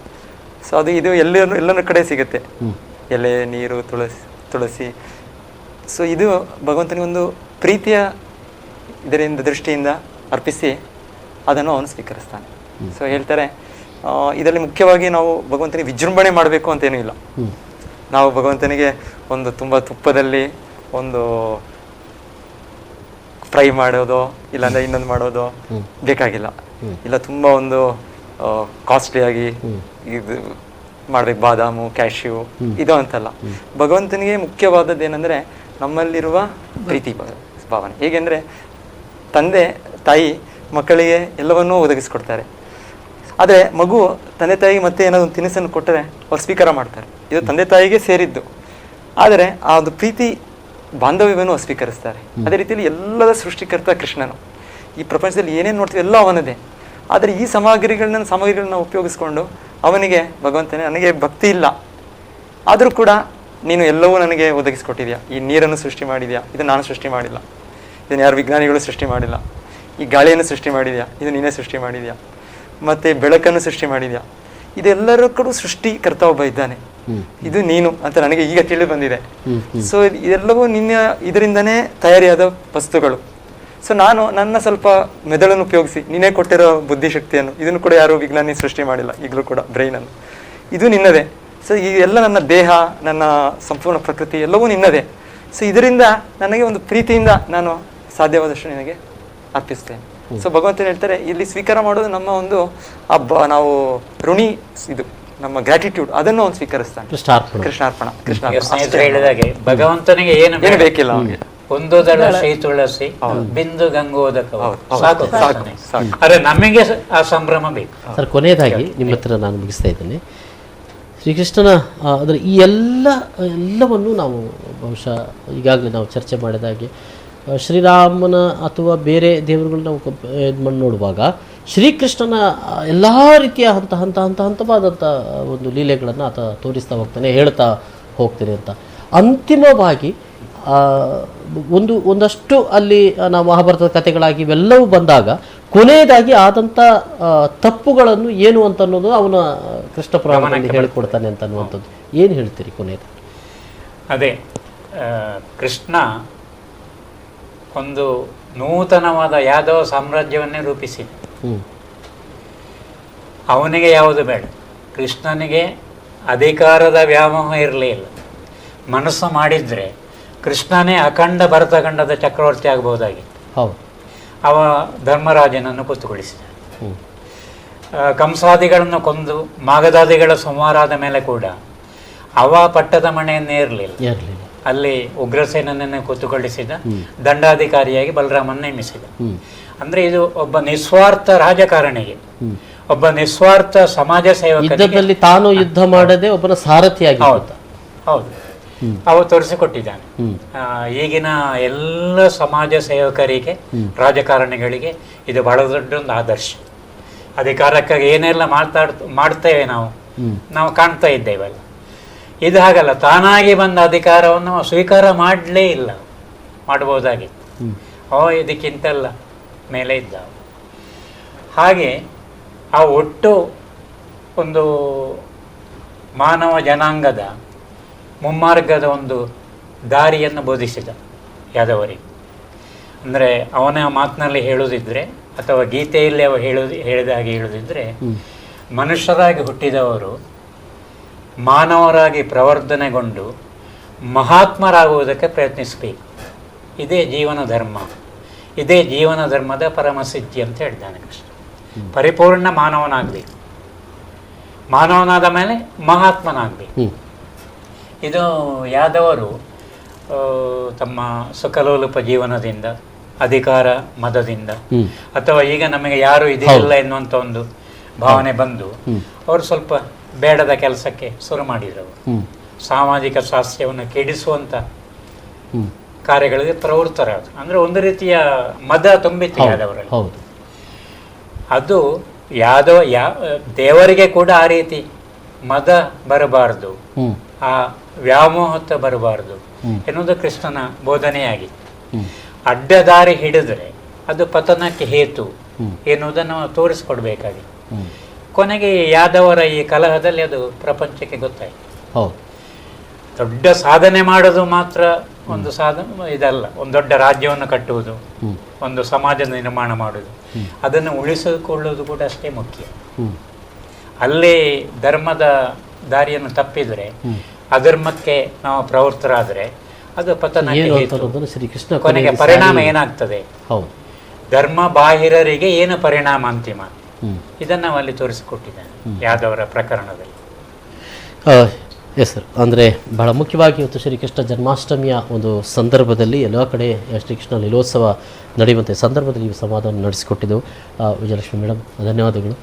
ಸೊ ಅದು ಇದು ಎಲ್ಲರ ಕಡೆ ಸಿಗುತ್ತೆ. ಎಲೆ, ನೀರು, ತುಳಸಿ. ಸೊ ಇದು ಭಗವಂತನಿಗೆ ಒಂದು ಪ್ರೀತಿಯ ಇದರಿಂದ ದೃಷ್ಟಿಯಿಂದ ಅರ್ಪಿಸಿ ಅದನ್ನು ಅವನು ಸ್ವೀಕರಿಸ್ತಾನೆ. ಸೊ ಹೇಳ್ತಾರೆ, ಇದರಲ್ಲಿ ಮುಖ್ಯವಾಗಿ ನಾವು ಭಗವಂತನಿಗೆ ವಿಜೃಂಭಣೆ ಮಾಡಬೇಕು ಅಂತೇನೂ ಇಲ್ಲ. ನಾವು ಭಗವಂತನಿಗೆ ಒಂದು ತುಂಬ ತುಪ್ಪದಲ್ಲಿ ಒಂದು ಫ್ರೈ ಮಾಡೋದು, ಇಲ್ಲಾಂದ್ರೆ ಇನ್ನೊಂದು ಮಾಡೋದು ಬೇಕಾಗಿಲ್ಲ. ಇಲ್ಲ ತುಂಬ ಒಂದು ಕಾಸ್ಟ್ಲಿಯಾಗಿ ಇದು ಮಾಡ್ಬೇಕು, ಬಾದಾಮು, ಕ್ಯಾಶ್ಯೂ ಇದು ಅಂತಲ್ಲ. ಭಗವಂತನಿಗೆ ಮುಖ್ಯವಾದದ್ದು ಏನಂದ್ರೆ ನಮ್ಮಲ್ಲಿರುವ ಪ್ರೀತಿ ಭಾವನೆ. ಹೇಗೆಂದ್ರೆ ತಂದೆ ತಾಯಿ ಮಕ್ಕಳಿಗೆ ಎಲ್ಲವನ್ನೂ ಒದಗಿಸ್ಕೊಡ್ತಾರೆ, ಆದರೆ ಮಗು ತಂದೆ ತಾಯಿಗೆ ಮತ್ತೆ ಏನಾದ್ರು ಒಂದು ತಿನಿಸನ್ನು ಕೊಟ್ಟರೆ ಅವ್ರು ಸ್ವೀಕಾರ ಮಾಡ್ತಾರೆ. ಇದು ತಂದೆ ತಾಯಿಗೆ ಸೇರಿದ್ದು, ಆದರೆ ಆ ಒಂದು ಪ್ರೀತಿ ಬಾಂಧವ್ಯವನ್ನು ಸ್ವೀಕರಿಸ್ತಾರೆ. ಅದೇ ರೀತಿಯಲ್ಲಿ ಎಲ್ಲದ ಸೃಷ್ಟಿಕರ್ತ ಕೃಷ್ಣನು. ಈ ಪ್ರಪಂಚದಲ್ಲಿ ಏನೇನು ನೋಡ್ತೀವಿ ಎಲ್ಲ ಅವನದೇ. ಆದರೆ ಈ ಸಾಮಗ್ರಿಗಳನ್ನ ಉಪಯೋಗಿಸ್ಕೊಂಡು ಅವನಿಗೆ ಭಗವಂತನೇ ನನಗೆ ಭಕ್ತಿ ಇಲ್ಲ, ಆದರೂ ಕೂಡ ನೀನು ಎಲ್ಲವೂ ನನಗೆ ಒದಗಿಸ್ಕೊಟ್ಟಿದ್ಯಾ. ಈ ನೀರನ್ನು ಸೃಷ್ಟಿ ಮಾಡಿದ್ಯಾ, ಇದು ನಾನು ಸೃಷ್ಟಿ ಮಾಡಿಲ್ಲ, ಇದನ್ನು ಯಾರು ವಿಜ್ಞಾನಿಗಳು ಸೃಷ್ಟಿ ಮಾಡಿಲ್ಲ. ಈ ಗಾಳಿಯನ್ನು ಸೃಷ್ಟಿ ಮಾಡಿದ್ಯಾ, ಇದು ನೀನೇ ಸೃಷ್ಟಿ ಮಾಡಿದ್ಯಾ. ಮತ್ತು ಬೆಳಕನ್ನು ಸೃಷ್ಟಿ ಮಾಡಿದ್ಯಾ. ಇದೆಲ್ಲರೂ ಕೂಡ ಸೃಷ್ಟಿಕರ್ತ ಒಬ್ಬ ಇದ್ದಾನೆ, ಇದು ನೀನು ಅಂತ ನನಗೆ ಈಗ ತಿಳಿದು ಬಂದಿದೆ. ಸೊ ಇದೆಲ್ಲವೂ ನಿನ್ನ ಇದರಿಂದನೇ ತಯಾರಿಯಾದ ವಸ್ತುಗಳು. ಸೊ ನಾನು ನನ್ನ ಸ್ವಲ್ಪ ಮೆದುಳನ್ನು ಉಪಯೋಗಿಸಿ ನೀನೇ ಕೊಟ್ಟಿರೋ ಬುದ್ಧಿಶಕ್ತಿಯನ್ನು, ಇದನ್ನು ಕೂಡ ಯಾರು ವಿಜ್ಞಾನಿ ಸೃಷ್ಟಿ ಮಾಡಿಲ್ಲ ಈಗಲೂ ಕೂಡ, ಬ್ರೈನನ್ನು, ಇದು ನಿನ್ನದೇ. ಸೊ ಈ ಎಲ್ಲ ನನ್ನ ದೇಹ, ನನ್ನ ಸಂಪೂರ್ಣ ಪ್ರಕೃತಿ ಎಲ್ಲವೂ ನಿನ್ನದೇ. ಸೊ ಇದರಿಂದ ನನಗೆ ಒಂದು ಪ್ರೀತಿಯಿಂದ ನಾನು ಸಾಧ್ಯವಾದಷ್ಟು ನಿನಗೆ ಅರ್ಪಿಸ್ತೇನೆ. ಸೊ ಭಗವಂತನ ಹೇಳ್ತಾರೆ, ಇಲ್ಲಿ ಸ್ವೀಕಾರ ಮಾಡೋದು ನಮ್ಮ ಒಂದು ನಾವು ಋಣಿ, ಇದು ನಮ್ಮ ಗ್ರಾಟಿಟ್ಯೂಡ್, ಅದನ್ನು ಅವನು ಸ್ವೀಕರಿಸ್ತಾನೆ. ಕೃಷ್ಣಾರ್ಪಣ. ಸ್ನೇಹಿತರು ಹೇಳಿದಾಗೆ ಭಗವಂತನಿಗೆ ಏನು ಬೇಕಿಲ್ಲ ಅವನಿಗೆ. ಒಂದು ದಳ ಶ್ರೀ ತುಳಸಿ, ಬಿಂದು ಗಂಗೋದಕ ಸಾಕು. ಅರೆ ನಮಗೆ ಆ ಸಂಭ್ರಮ ಬೇಕು. ಸರ್, ಕೊನೆಯದಾಗಿ ನಿಮ್ಮ ಹತ್ರ ನಾನು ಮುಗಿಸ್ತಾ ಇದ್ದೇನೆ. ಶ್ರೀಕೃಷ್ಣನ ಅದರ ಈ ಎಲ್ಲವನ್ನು ನಾವು ಬಹುಶಃ ಈಗಾಗಲೇ ನಾವು ಚರ್ಚೆ ಮಾಡಿದಾಗೆ ಶ್ರೀರಾಮನ ಅಥವಾ ಬೇರೆ ದೇವರುಗಳನ್ನ ನಾವು ಇದು ಮಾಡಿ ನೋಡುವಾಗ ಶ್ರೀಕೃಷ್ಣನ ಎಲ್ಲ ರೀತಿಯ ಹಂತವಾದಂಥ ಒಂದು ಲೀಲೆಗಳನ್ನು ಆತ ತೋರಿಸ್ತಾ ಹೋಗ್ತಾನೆ, ಹೇಳ್ತಾ ಹೋಗ್ತಾನೆ ಅಂತ. ಅಂತಿಮವಾಗಿ ಒಂದಷ್ಟು ಅಲ್ಲಿ ನಾವು ಮಹಾಭಾರತದ ಕಥೆಗಳಾಗಿ ಇವೆಲ್ಲವೂ ಬಂದಾಗ ಕೊನೆಯದಾಗಿ ಆದಂಥ ತಪ್ಪುಗಳನ್ನು ಏನು ಅಂತ ಅನ್ನೋದು ಅವನ ಕೃಷ್ಣ ಪುರಾಣದಲ್ಲಿ ಹೇಳಿಕೊಡ್ತಾನೆ ಅಂತ ಅನ್ನುವಂಥದ್ದು ಏನು ಹೇಳ್ತೀರಿ ಕೊನೆಯದು? ಅದೇ ಕೃಷ್ಣ ಒಂದು ನೂತನವಾದ ಯಾದವ ಸಾಮ್ರಾಜ್ಯವನ್ನೇ ರೂಪಿಸಿದ. ಅವನಿಗೆ ಯಾವುದು ಬೇಡ, ಕೃಷ್ಣನಿಗೆ ಅಧಿಕಾರದ ವ್ಯಾಮೋಹ ಇರಲೇ ಇಲ್ಲ. ಮನಸ್ಸು ಮಾಡಿದರೆ ಕೃಷ್ಣನೇ ಅಖಂಡ ಭರತಖಂಡದ ಚಕ್ರವರ್ತಿ ಆಗಬಹುದಾಗಿತ್ತು. ಹೌದು, ಅವ ಧರ್ಮರಾಜನನ್ನು ಕುತ್ತುಗೊಳಿಸಿದ. ಕಂಸಾದಿಗಳನ್ನು ಕೊಂದು ಮಾಗಧಾದಿಗಳ ಸಂಹಾರಾದ ಮೇಲೆ ಕೂಡ ಅವ ಪಟ್ಟದ ಮಣೆಯನ್ನೇ ಇರಲಿಲ್ಲ. ಅಲ್ಲಿ ಉಗ್ರಸೇನನ್ನೇ ಕುತ್ತುಗೊಳಿಸಿದ, ದಂಡಾಧಿಕಾರಿಯಾಗಿ ಬಲರಾಮನ ನೇಮಿಸಿದ. ಅಂದ್ರೆ ಇದು ಒಬ್ಬ ನಿಸ್ವಾರ್ಥ ರಾಜಕಾರಣಿಗೆ, ಒಬ್ಬ ನಿಸ್ವಾರ್ಥ ಸಮಾಜ ಸೇವಕರಿಗೆ ತಾನು ಯುದ್ಧ ಮಾಡದೆ ಒಬ್ಬನ ಸಾರಥಿಯಾಗಿ ಹೌದು ಅವ ತೋರಿಸಿಕೊಟ್ಟಿದ್ದಾನೆ. ಈಗಿನ ಎಲ್ಲ ಸಮಾಜ ಸೇವಕರಿಗೆ, ರಾಜಕಾರಣಿಗಳಿಗೆ ಇದು ಬಹಳ ದೊಡ್ಡ ಒಂದು ಆದರ್ಶ. ಅಧಿಕಾರಕ್ಕಾಗಿ ಏನೆಲ್ಲ ಮಾಡ್ತೇವೆ ನಾವು ಕಾಣ್ತಾ ಇದ್ದೇವಲ್ಲ, ಇದು ಹಾಗಲ್ಲ. ತಾನಾಗಿ ಬಂದ ಅಧಿಕಾರವನ್ನು ಸ್ವೀಕಾರ ಮಾಡಲೇ ಇಲ್ಲ, ಮಾಡಬಹುದಾಗಿತ್ತು. ಇದಕ್ಕಿಂತೆಲ್ಲ ಮೇಲೆ ಇದ್ದ. ಹಾಗೆ ಆ ಒಟ್ಟು ಒಂದು ಮಾನವ ಜನಾಂಗದ ಮುಮ್ಮಾರ್ಗದ ಒಂದು ದಾರಿಯನ್ನು ಬೋಧಿಸಿದ ಯಾದವರಿಗೆ. ಅಂದರೆ ಅವನ ಮಾತಿನಲ್ಲಿ ಹೇಳುವುದಿದ್ರೆ ಅಥವಾ ಗೀತೆಯಲ್ಲಿ ಅವ ಹೇಳಿದ ಹಾಗೆ ಹೇಳುವುದಿದ್ರೆ, ಮನುಷ್ಯರಾಗಿ ಹುಟ್ಟಿದವರು ಮಾನವರಾಗಿ ಪ್ರವರ್ಧನೆಗೊಂಡು ಮಹಾತ್ಮರಾಗುವುದಕ್ಕೆ ಪ್ರಯತ್ನಿಸಬೇಕು. ಇದೇ ಜೀವನ ಧರ್ಮ, ಇದೇ ಜೀವನ ಧರ್ಮದ ಪರಮಸಿದ್ಧಿ ಅಂತ ಹೇಳಿದ್ದಾನೆ ಕೃಷ್ಣ. ಪರಿಪೂರ್ಣ ಮಾನವನಾಗಬೇಕು, ಮಾನವನಾದ ಮೇಲೆ ಮಹಾತ್ಮನಾಗಬೇಕು. ಇದು ಯಾದವರು ತಮ್ಮ ಸುಖಲೋಲುಪ ಜೀವನದಿಂದ, ಅಧಿಕಾರ ಮದದಿಂದ, ಅಥವಾ ಈಗ ನಮಗೆ ಯಾರು ಇದೆಯಲ್ಲ ಎನ್ನುವಂಥ ಒಂದು ಭಾವನೆ ಬಂದು ಅವರು ಸ್ವಲ್ಪ ಬೇಡದ ಕೆಲಸಕ್ಕೆ ಶುರು ಮಾಡಿದರು. ಸಾಮಾಜಿಕ ಸ್ವಾಸ್ಥ್ಯವನ್ನು ಕೆಡಿಸುವಂಥ ಕಾರ್ಯಗಳಿಗೆ ಪ್ರವೃತ್ತರಾದರು. ಅಂದರೆ ಒಂದು ರೀತಿಯ ಮದ ತುಂಬಿತ್ತು ಯಾದವರಲ್ಲಿ. ಅದು ದೇವರಿಗೆ ಕೂಡ ಆ ರೀತಿ ಮದ ಬರಬಾರದು, ಆ ವ್ಯಾಮೋಹತ ಬರಬಾರದು ಎನ್ನುವುದು ಕೃಷ್ಣನ ಬೋಧನೆಯಾಗಿತ್ತು. ಅಡ್ಡದಾರಿ ಹಿಡಿದ್ರೆ ಅದು ಪತನಕ್ಕೆ ಹೇತು ಎನ್ನುವುದನ್ನು ತೋರಿಸ್ಕೊಡ್ಬೇಕಾಗಿತ್ತು. ಕೊನೆಗೆ ಯಾದವರ ಈ ಕಲಹದಲ್ಲಿ ಅದು ಪ್ರಪಂಚಕ್ಕೆ ಗೊತ್ತಾಯಿತು. ದೊಡ್ಡ ಸಾಧನೆ ಮಾಡೋದು ಮಾತ್ರ ಒಂದು ಸಾಧನೆ ಇದಲ್ಲ, ಒಂದು ದೊಡ್ಡ ರಾಜ್ಯವನ್ನು ಕಟ್ಟುವುದು, ಒಂದು ಸಮಾಜ ನಿರ್ಮಾಣ ಮಾಡುವುದು, ಅದನ್ನು ಉಳಿಸಿಕೊಳ್ಳುವುದು ಕೂಡ ಅಷ್ಟೇ ಮುಖ್ಯ. ಅಲ್ಲಿ ಧರ್ಮದ ದಾರಿಯನ್ನು ತಪ್ಪಿದರೆ, ಅಧರ್ಮಕ್ಕೆ ನಾವು ಪ್ರವೃತ್ತರಾದರೆ ಅದು ಪತನ. ಶ್ರೀಕೃಷ್ಣ ಕೊನೆಗೆ ಪರಿಣಾಮ ಏನಾಗ್ತದೆ, ಧರ್ಮ ಬಾಹಿರರಿಗೆ ಏನು ಪರಿಣಾಮ ಅಂತಿಮ, ಇದನ್ನು ನಾವು ಅಲ್ಲಿ ತೋರಿಸಿಕೊಟ್ಟಿದ್ದಾನೆ ಯಾದವರ ಪ್ರಕರಣದಲ್ಲಿ. ಎಸ್ ಸರ್, ಅಂದರೆ ಬಹಳ ಮುಖ್ಯವಾಗಿ ಇವತ್ತು ಶ್ರೀಕೃಷ್ಣ ಜನ್ಮಾಷ್ಟಮಿಯ ಒಂದು ಸಂದರ್ಭದಲ್ಲಿ ಎಲ್ಲ ಕಡೆ ಶ್ರೀಕೃಷ್ಣ ಲೀಲೋತ್ಸವ ನಡೆಯುವಂಥ ಸಂದರ್ಭದಲ್ಲಿ ಈ ಸಂವಾದವನ್ನು ನಡೆಸಿಕೊಟ್ಟಿದ್ದೆವು. ವಿಜಯಲಕ್ಷ್ಮಿ ಮೇಡಮ್ ಧನ್ಯವಾದಗಳು.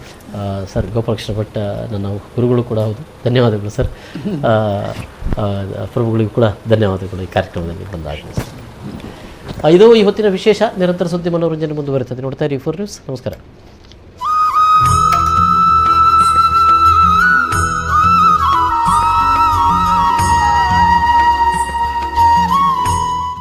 ಸರ್ ಗೋಪಾಲಕೃಷ್ಣ ಭಟ್ ನನ್ನ ಗುರುಗಳು ಕೂಡ ಹೌದು, ಧನ್ಯವಾದಗಳು ಸರ್. ಪ್ರಭುಗಳಿಗೂ ಕೂಡ ಧನ್ಯವಾದಗಳು ಈ ಕಾರ್ಯಕ್ರಮದಲ್ಲಿ ಬಂದಾಗಲಿ ಸರ್. ಇದು ಈ ಹೊತ್ತಿನ ವಿಶೇಷ. ನಿರಂತರ ಸುದ್ದಿ ಮನೋರಂಜನೆ ಮುಂದುವರಿತದೆ. ನೋಡ್ತಾ ಇರಿ 4 ನ್ಯೂಸ್. ನಮಸ್ಕಾರ.